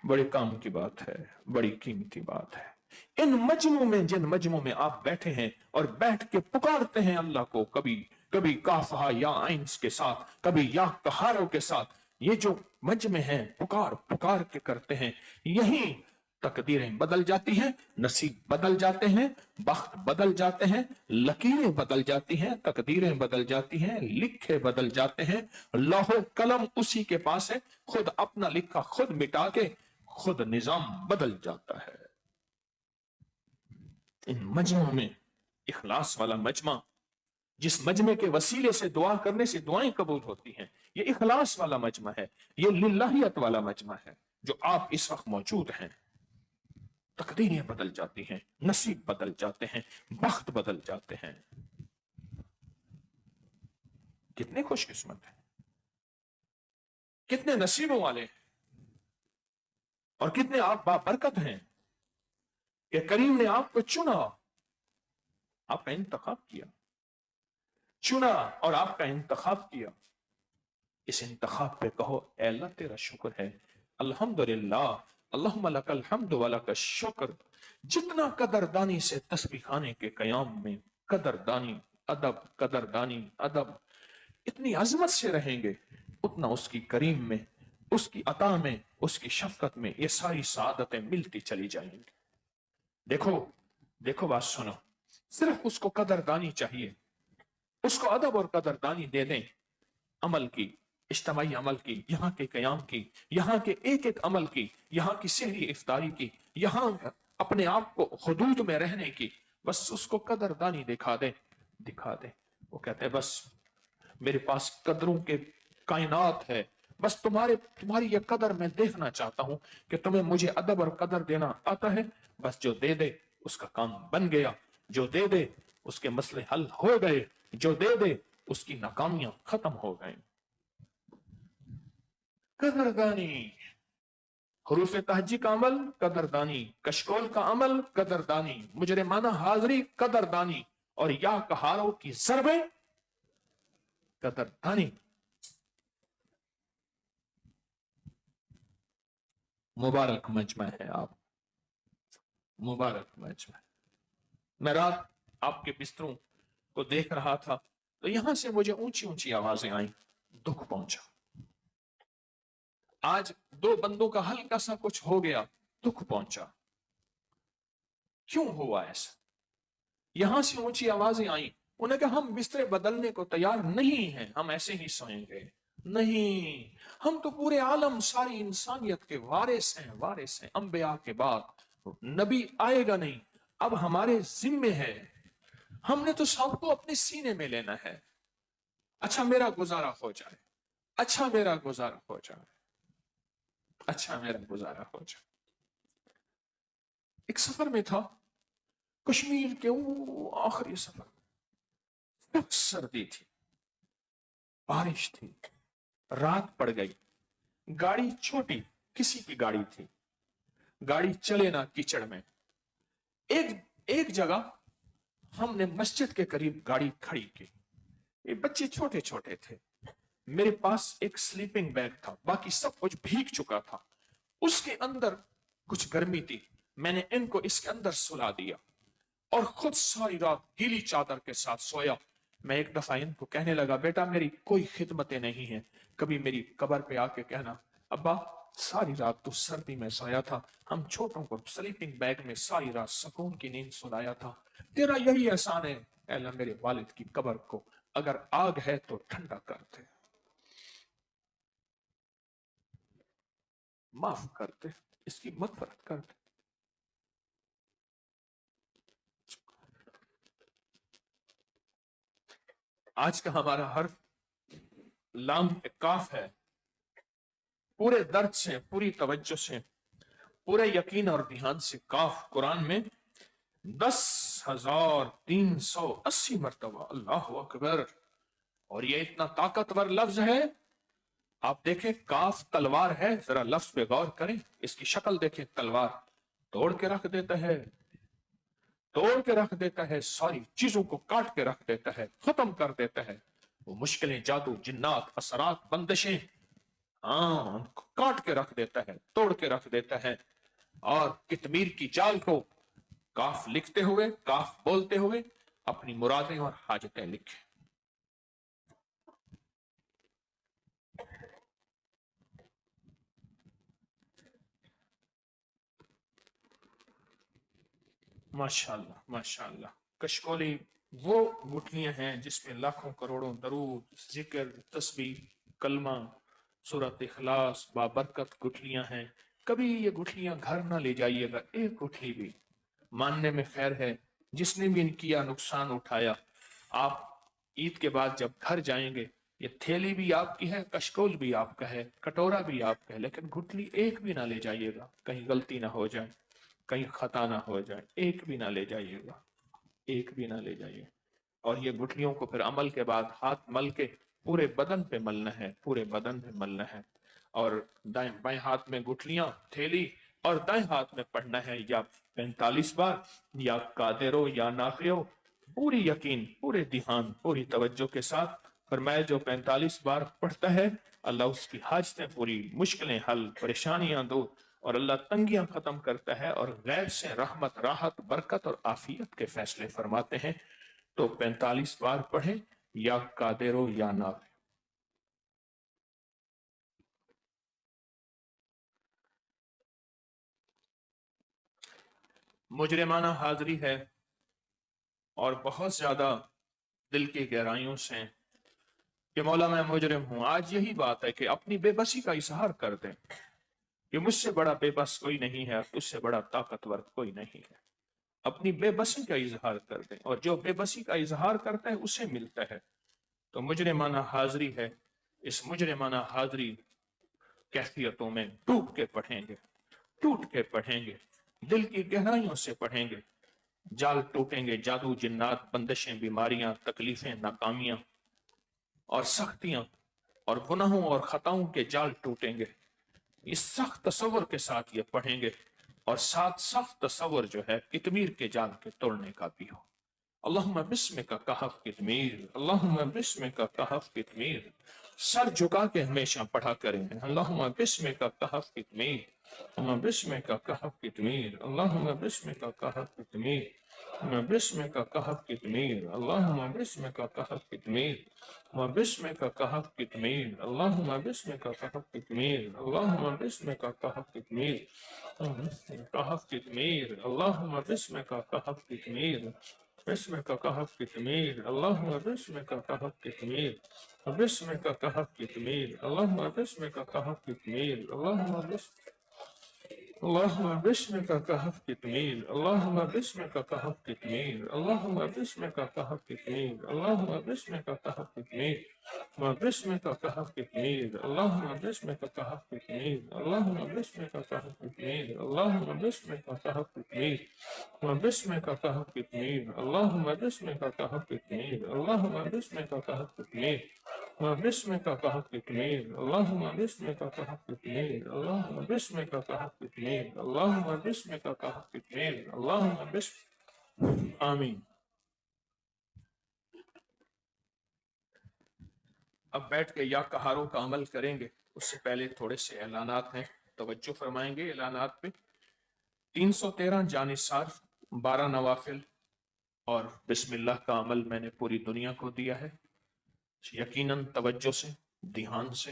A: बड़े काम की बात है, बड़ी कीमती बात है। इन मजमों में, जिन मजमों में आप बैठे हैं और बैठ के पुकारते हैं अल्लाह को, कभी कभी काफहा या आइंस के साथ, कभी या कहारों के साथ, ये जो मजमे हैं पुकार पुकार के करते हैं, यही तकदीरें बदल जाती हैं, नसीब बदल जाते हैं, बख्त बदल जाते हैं, लकीरें बदल जाती हैं, तकदीरें बदल जाती हैं, लिखे बदल जाते हैं। लौहो कलम उसी के पास है, खुद अपना लिखा खुद मिटा के खुद निजाम बदल जाता है। इन मजमों में इखलास वाला मजमा, जिस मजमे के वसीले से दुआ करने से दुआएं कबूल होती हैं, ये इखलास वाला मजमा है, ये लिल्लाहियत वाला मजमा है जो आप इस वक्त मौजूद हैं। तकदीरें बदल जाती हैं, नसीब बदल जाते हैं, बख्त बदल जाते हैं। कितने खुशकिस्मत हैं, कितने नसीबों वाले हैं, और कितने आप बाबरकत हैं कि करीम ने आपको चुना, आपका इंतखाब किया, चुना और आपका इंतखाब किया। इस इंतखाब पे कहो ऐ अल्लाह तेरा शुक्र है, अल्हम्दुलिल्लाह, अल्लाहुम्मा लकल हम्द व लक शुक्र। जितना कदरदानी से तस्बीह खाने के कयाम में कदरदानी अदब इतनी अजमत से रहेंगे, उतना उसकी करीम में, उसकी अता में, उसकी शफकत में ये सारी सादतें मिलती चली जाएंगी। देखो बात सुनो, सिर्फ उसको कदरदानी चाहिए, उसको अदब और कदरदानी दे दें, अमल की, इज्तिमाई अमल की, यहाँ के कयाम की, यहाँ के एक एक अमल की, यहाँ की सहरी इफ्तारी की, यहाँ अपने आप को हुदूद में रहने की, बस उसको कदरदानी दिखा दे। वो कहते हैं बस मेरे पास कदरों के कायनात है, बस तुम्हारी ये कदर मैं देखना चाहता हूं कि तुम्हें मुझे अदब और कदर देना आता है। बस जो दे दे उसका काम बन गया, जो दे दे उसके मसले हल हो गए, जो दे दे उसकी नाकामियां खत्म हो गई। कदरदानी, हरूफ तहज्जी का अमल कदरदानी, कशकोल का अमल कदरदानी, मुजरिमाना हाजिरी कदरदानी, और या कहारों की ज़रबे कदरदानी। मुबारक मजमा है आप, मुबारक मजमा। मैं रात आपके बिस्तरों को देख रहा था तो यहां से मुझे ऊंची ऊंची आवाजें आई, दुख पहुंचा। आज दो बंदों का हल्का सा कुछ हो गया, दुख पहुंचा। क्यों हुआ ऐसा? यहां से ऊंची आवाजें आई, उन्हें कहा हम बिस्तरे बदलने को तैयार नहीं हैं, हम ऐसे ही सोएंगे। नहीं, हम तो पूरे आलम सारी इंसानियत के वारिस हैं, वारिस हैं। अंबिया के बाद नबी आएगा नहीं, अब हमारे जिम्मे है, हमने तो सबको अपने सीने में लेना है। अच्छा मेरा गुजारा हो जाए, अच्छा मेरा गुजारा हो जाए, अच्छा मेरा गुजारा हो जाए। एक सफर में था, कश्मीर के वो आखिरी सफर, बहुत सर्दी थी, बारिश थी, रात पड़ गई, गाड़ी छोटी किसी की गाड़ी थी, गाड़ी चले ना कीचड़ में। एक एक जगह हमने मस्जिद के करीब गाड़ी खड़ी की। ये बच्चे छोटे छोटे थे, मेरे पास एक स्लीपिंग बैग था, बाकी सब कुछ भीग चुका था। उसके अंदर कुछ गर्मी थी, मैंने इनको इसके अंदर सुला दिया और खुद सारी रात गीली चादर के साथ सोया। मैं एक दफा इनको कहने लगा, बेटा मेरी कोई खिदमतें नहीं है, कभी मेरी कब्र पे आके कहना अब्बा सारी रात तो सर्दी में सोया था, हम छोटों को स्लीपिंग बैग में सारी रात सुकून की नींद सुलाया था, तेरा यही एहसान है। अल्लाह मेरे वालिद की कब्र को अगर आग है तो ठंडा कर दे, माफ कर दे, इसकी मगफरत कर दे। आज का हमारा हर्फ लाम काफ है। पूरे दर्द से, पूरी तवज्जो से, पूरे यकीन और ध्यान से काफ कुरान में 10,380 मरतबा, अल्लाह अकबर। और ये इतना ताकतवर लफ्ज है। आप देखें काफ तलवार है, जरा लफ्ज पे गौर करें, इसकी शक्ल देखें, तलवार तोड़ के रख देता है, तोड़ के रख देता है, सारी चीजों को काट के रख देता है, खत्म कर देता है। वो मुश्किलें, जादू, जिन्नात, असरात, बंदिशें, हाँ उनको काट के रख देता है, तोड़ के रख देता है। और कितमीर की चाल को काफ लिखते हुए, काफ बोलते हुए अपनी मुरादें और हाजतें लिखे। माशाल्लाह माशाल्लाह। कशकोली वो गुठलियां हैं जिसमें लाखों करोड़ों दरूद, जिक्र, तस्बीह, कलमा, सूरत इखलास, बाबरकत गुठलियां हैं। कभी ये गुठलियां घर ना ले जाइएगा, एक गुठली भी, मानने में खैर है। जिसने भी इनकी नुकसान उठाया, आप ईद के बाद जब घर जाएंगे, ये थैली भी आपकी है, कशकोल भी आपका है, कटोरा भी आपका है, लेकिन गुठली एक भी ना ले जाइएगा, कहीं गलती ना हो जाए, कहीं खता ना हो जाए, एक भी ना ले जाइएगा, एक भी ना ले जाइए। और ये गुठलियों को फिर अमल के बाद हाथ मल के पूरे बदन पे मलना है, पूरे बदन पे मलना है। और दाएं बाएं हाथ में गुठलियां, थैली, और दाएं हाथ में पढ़ना है या 45 बार, या कादिरो या नाफियो, पूरी यकीन, पूरे ध्यान, पूरी तवज्जो के साथ। फरमाया जो 45 बार पढ़ता है, अल्लाह उसकी हाजतें पूरी, मुश्किलें हल, परेशानियां दूर, और अल्लाह तंगियां खत्म करता है और गैब से रहमत, राहत, बरकत और आफियत के फैसले फरमाते हैं। तो 45 बार पढ़े, या कादिरो या नाफियो। मुजरिमाना हाजिरी है और बहुत ज्यादा दिल की गहराइयों से कि मौला मैं मुजरिम हूं। आज यही बात है कि अपनी बेबसी का इजहार कर दें कि मुझसे बड़ा बेबस कोई नहीं है, तुझसे बड़ा ताकतवर कोई नहीं है। अपनी बेबसी का इजहार कर दें, और जो बेबसी का इजहार करता है उसे मिलता है। तो मुजरिमाना हाजिरी है, इस मुजरिमाना हाजिरी कैफियतों में डूब के पढ़ेंगे, टूट के पढ़ेंगे, दिल की गहराइयों से पढ़ेंगे। जाल टूटेंगे, जादू, जिन्नात, बंदिशें, बीमारियां, तकलीफें, नाकामियां और सख्तियां और गुनाहों और खताओं के जाल टूटेंगे। इस सख्त तसव्वुर के साथ ये पढ़ेंगे, और साथ सख्त तसव्वुर जो है कितमीर के जाल के तोड़ने का भी हो। अल्लाहुम्मा बिस्मिका कहफ कितमीर, अल्लाहुम्मा बिस्मिका कहफ कितमीर। सर झुका के हमेशा पढ़ा करें, अल्लाहुम्मा बिस्मिका कहफ कितमीर, بسمك كهف كتمير اللهم بسمك كهف كتمير بسمك كهف كتمير اللهم بسمك كهف كتمير وباسمك كهف كتمير اللهم باسمك كهف كتمير اللهم باسمك كهف كتمير كهف كتمير اللهم باسمك كهف كتمير باسمك كهف كتمير اللهم باسمك كهف كتمير باسمك كهف كتمير اللهم باسمك كهف كتمير اللهم باسمك اللهم باسمك كهف كتمير اللهم باسمك كهف كتمير اللهم باسمك كهف كتمير اللهم باسمك كهف كتمير وباسمك كهف كتمير اللهم باسمك كهف كتمير اللهم باسمك كهف كتمير اللهم باسمك كهف كتمير وباسمك كهف كتمير اللهم باسمك كهف كتمير اللهم باسمك كهف كتمير وباسمك كهف كتمير اللهم باسمك كهف كتمير اللهم باسمك كهف كتمير اللهم باسمك كهف كتمير اللهم باسمك آمین. اب بیٹھ کے یا کہاروں کا عمل کریں گے، اس سے پہلے تھوڑے سے اعلانات ہیں، توجہ فرمائیں گے اعلانات پہ. 313 جانثار، 12 نوافل اور بسم اللہ کا عمل میں نے پوری دنیا کو دیا ہے. یقیناً توجہ سے، دھیان سے،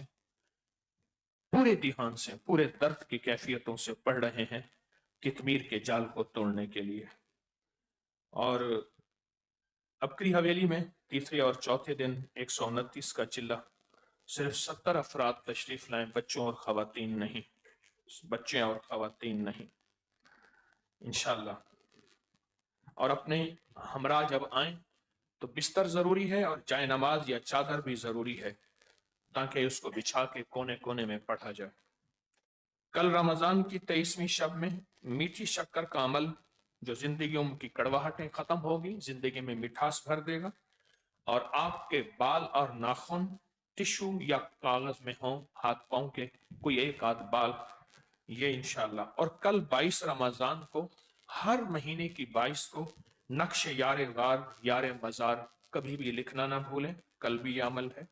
A: پورے دھیان سے، پورے درد کی کیفیتوں سے پڑھ رہے ہیں کتمیر کے جال کو توڑنے کے لیے. اور ابکری حویلی میں تیسرے اور چوتھے دن 129 کا چلہ، صرف 70 افراد تشریف لائیں، بچوں اور خواتین نہیں، بچے اور خواتین نہیں انشاءاللہ. اور اپنے ہمراہ جب آئیں تو بستر ضروری ہے اور جائے نماز یا چادر بھی ضروری ہے تاکہ اس کو بچھا کے کونے کونے میں پڑھا جائے. کل رمضان کی 23ویں شب میں میٹھی شکر کا عمل جو زندگیوں کی کڑواہٹیں ختم ہوگی، زندگی میں مٹھاس بھر دے گا، اور آپ کے بال اور ناخن ٹشو یا کاغذ میں ہوں، ہاتھ پاؤں کے کوئی ایک آدھ بال، یہ انشاءاللہ. اور کل 22 رمضان کو، ہر مہینے کی 22 کو نقش یار غار یار مزار کبھی بھی لکھنا نہ بھولیں، کل بھی یہ عمل ہے.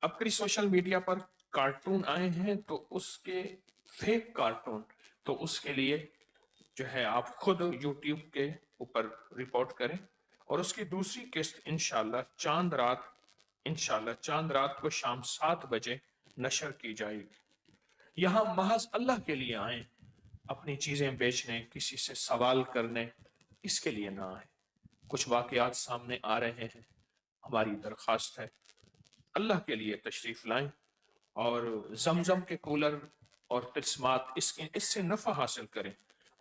A: اب کئی سوشل میڈیا پر کارٹون آئے ہیں تو اس کے فیک کارٹون، تو اس کے لیے جو ہے آپ خود یوٹیوب کے اوپر رپورٹ کریں. اور اس کی دوسری قسط انشاءاللہ چاند رات کو شام 7 بجے نشر کی جائے گی. یہاں محض اللہ کے لیے آئیں، اپنی چیزیں بیچنے، کسی سے سوال کرنے، اس کے لیے نہ آئیں. کچھ واقعات سامنے آ رہے ہیں، ہماری درخواست ہے اللہ کے لیے تشریف لائیں اور زمزم کے کولر اور تلسمات اس سے نفع حاصل کریں.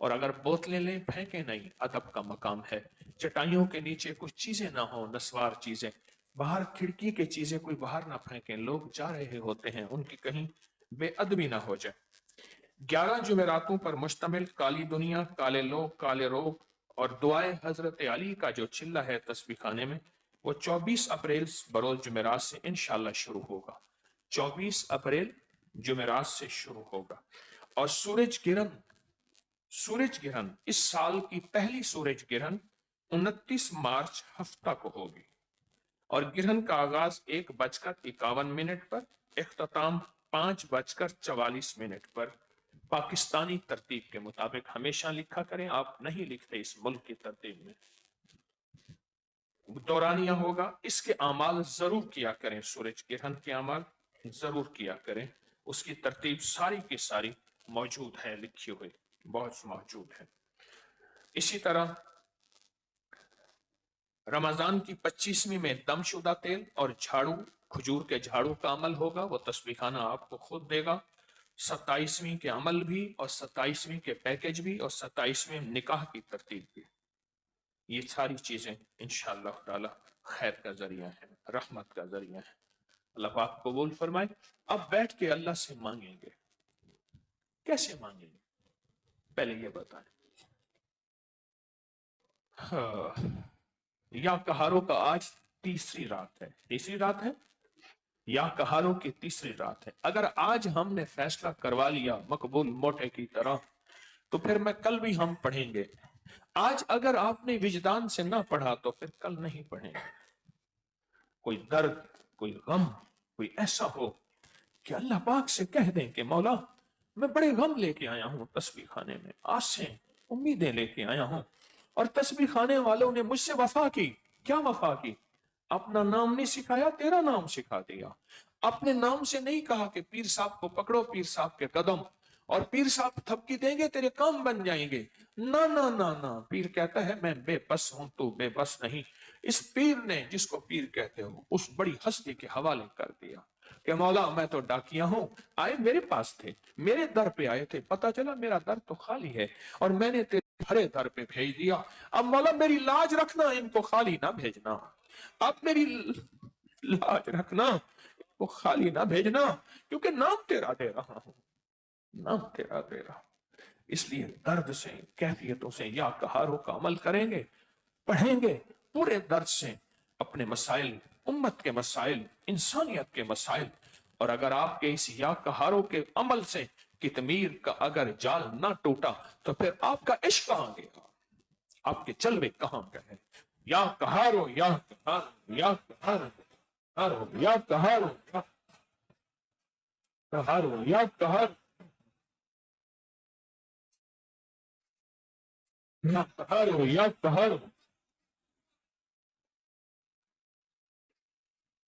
A: اور اگر بوتلیں لیں، پھینکیں نہیں، ادب کا مقام ہے. چٹائیوں کے نیچے کچھ چیزیں نہ ہوں، نسوار چیزیں، باہر کھڑکی کے چیزیں کوئی باہر نہ پھینکیں، لوگ جا رہے ہوتے ہیں، ان کی کہیں بے ادبی نہ ہو جائے. 11 جمعراتوں پر مشتمل کالی دنیا، کالے لوگ، کالے روگ اور دعائے حضرت علی کا جو چلہ ہے تسبیح خانے میں، وہ 24 اپریل بروز جمعرات سے انشاءاللہ شروع ہوگا. 24 اپریل جمعرات سے شروع ہوگا. اور سورج گرہن اس سال کی پہلی سورج گرہن 29 مارچ ہفتہ کو ہوگی، اور گرہن کا آغاز 1:51 پر، اختتام 5:44 پر پاکستانی ترتیب کے مطابق. ہمیشہ لکھا کریں، آپ نہیں لکھتے اس ملک کی ترتیب میں. دورانیہ ہوگا، اس کے اعمال ضرور کیا کریں، سورج گرہن کے اعمال ضرور کیا کریں. اس کی ترتیب ساری کی ساری موجود ہے، لکھی ہوئی بہت موجود ہے. اسی طرح رمضان کی 25ویں میں دم شدہ تیل اور جھاڑو، کھجور کے جھاڑو کا عمل ہوگا، وہ تسبیح خانہ آپ کو خود دے گا. 27ویں کے عمل بھی، اور 27ویں کے پیکج بھی، اور 27ویں نکاح کی ترتیب بھی. یہ ساری چیزیں انشاءاللہ تعالی خیر کا ذریعہ ہے، رحمت کا ذریعہ ہے. اللہ پاک قبول فرمائے. اب بیٹھ کے اللہ سے مانگیں گے. کیسے مانگیں گے پہلے یہ بتائیں. یا کہاروں کا آج تیسری رات ہے یا کہاروں کی تیسری رات ہے. اگر آج ہم نے فیصلہ کروا لیا مقبول موٹے کی طرح تو پھر میں کل بھی ہم پڑھیں گے. آج اگر آپ نے وجدان سے نہ پڑھا تو پھر کل نہیں پڑھیں گے. کوئی درد، کوئی غم، کوئی ایسا ہو کہ اللہ پاک سے کہہ دیں کہ مولا मैं बड़े गम लेके आया हूँ तस्बीह खाने में, आसें उम्मीदें लेके आया हूँ, और तस्बीह खाने वालों ने मुझसे वफा की। क्या वफा की? अपना नाम नहीं सिखाया, तेरा नाम सिखा दिया। अपने नाम से नहीं कहा कि पीर साहब को पकड़ो, पीर साहब के कदम, और पीर साहब थपकी देंगे तेरे काम बन जाएंगे। ना ना ना ना, पीर कहता है मैं बेबस हूं, तू बेबस नहीं। इस पीर ने, जिसको पीर कहते हो, उस बड़ी हस्ती के हवाले कर दिया कि मौला मैं तो डाकिया हूं, आए मेरे पास थे, मेरे दर पे आए थे, पता चला मेरा दर तो खाली है और मैंने तेरे भरे दर पे भेज दिया। अब मौला मेरी लाज रखना, इनको खाली ना भेजना। अब मेरी लाज रखना, वो खाली ना भेजना, क्योंकि नाम तेरा दे रहा हूं, नाम तेरा दे रहा हूं। इसलिए दर्द से, कैफियतों से या कहारों का अमल करेंगे, पढ़ेंगे पूरे दर्द से अपने मसाइल, उम्मत के मसाइल, इंसानियत के मसाइल। और अगर आपके इस या कहारों के अमल से कितमीर का अगर जाल ना टूटा तो फिर आपका इश्क कहां गया, आपके जलवे कहां गए? या कहारो, या कहारो, या कहारो, या कहारो, या कहारो, या कहारो, या कहारो, या कहारो,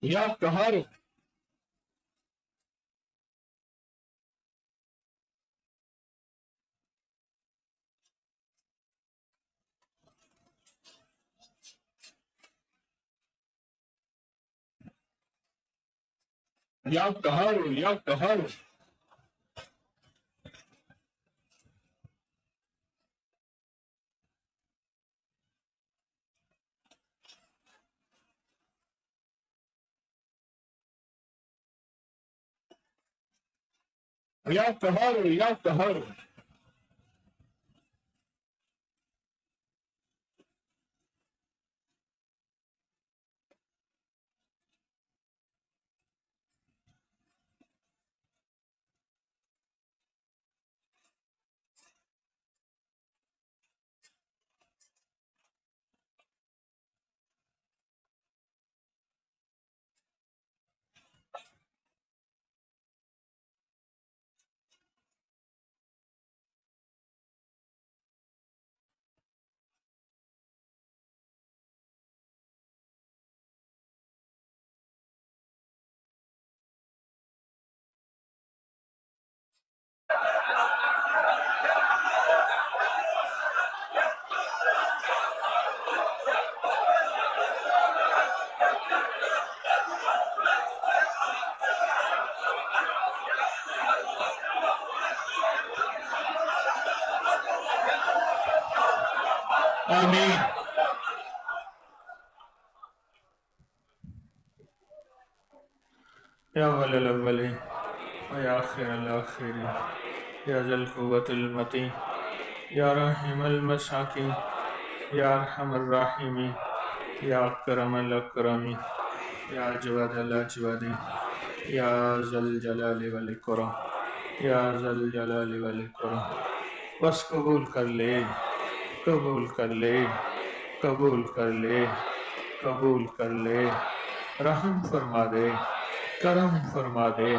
A: या कहारो, या कहारो, या कहारो, या कहारो, या कहारो, आमीन। या वलल अव्वलीन व या आखिरल आखिरीन या ज़ल क़ुव्वतिल मतीन या रहीमल मसाकीन या अरहमर राहिमीन या अकरमल अकरमीन या अजवदल अजवदीन या ज़ल जलाली वल इकराम या ज़ल जलाली वल इकराम। बस कबूल कर ले, कबूल कर ले, कबूल कर ले, कबूल कर ले। रहम फरमा दे, करम फरमा दे,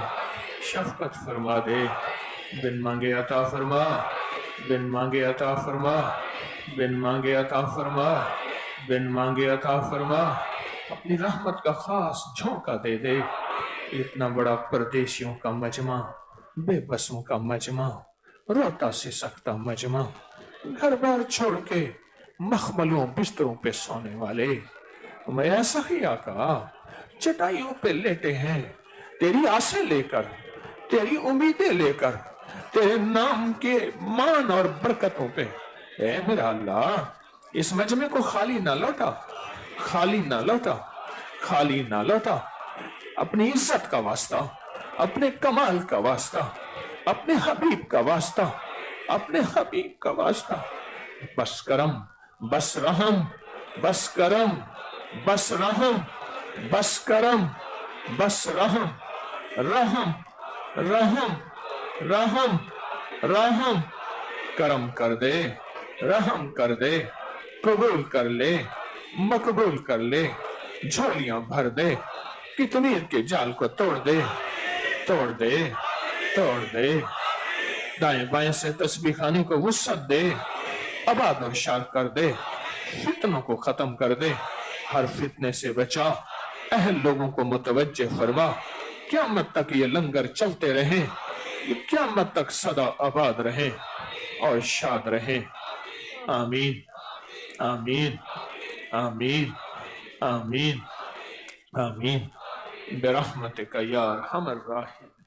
A: शफकत फरमा दे। बिन मांगे अता फरमा, बिन मांगे अता फरमा, बिन मांगे अता फरमा, बिन मांगे अता फरमा। अपनी रहमत का खास झोंका दे दे। इतना बड़ा परदेशियों का मजमा, बेबसों का मजमा, रोता से सकता मजमा, घर बार छोड़ के मखमलों बिस्तरों पे सोने वाले, मैं ऐसा ही आका चटाइयों पे लेटे हैं, तेरी आसें लेकर, तेरी उम्मीदें लेकर, तेरे नाम के मान और बरकतों पे। ए मेरा अल्लाह, इस मजमे को खाली ना लौटा, खाली ना लौटा, खाली ना लौटा। अपनी इज्जत का वास्ता, अपने कमाल का वास्ता, अपने हबीब का वास्ता, अपने हबीब का वास्ता। बस करम, बस रहम, बस करम, बस रहम, बस करम, बस रहम, रहम, रहम, रहम, रहम। करम कर दे, रहम कर दे, कबूल कर ले, मकबूल कर ले, झोलियां भर दे, कितनीर के जाल को तोड़ दे, तोड़ दे, तोड़ दे, دائیں بائیں سے تسبیح خانے کو وسعت دے، آباد و شاد کر دے، فتنوں کو ختم کر دے، ہر فتنے سے بچا، اہل لوگوں کو متوجہ فرما، قیامت تک یہ لنگر چلتے رہیں، یہ قیامت تک صدا آباد رہیں اور شاد رہیں۔ آمین آمین آمین آمین آمین برحمتک یا ارحم الراحمین۔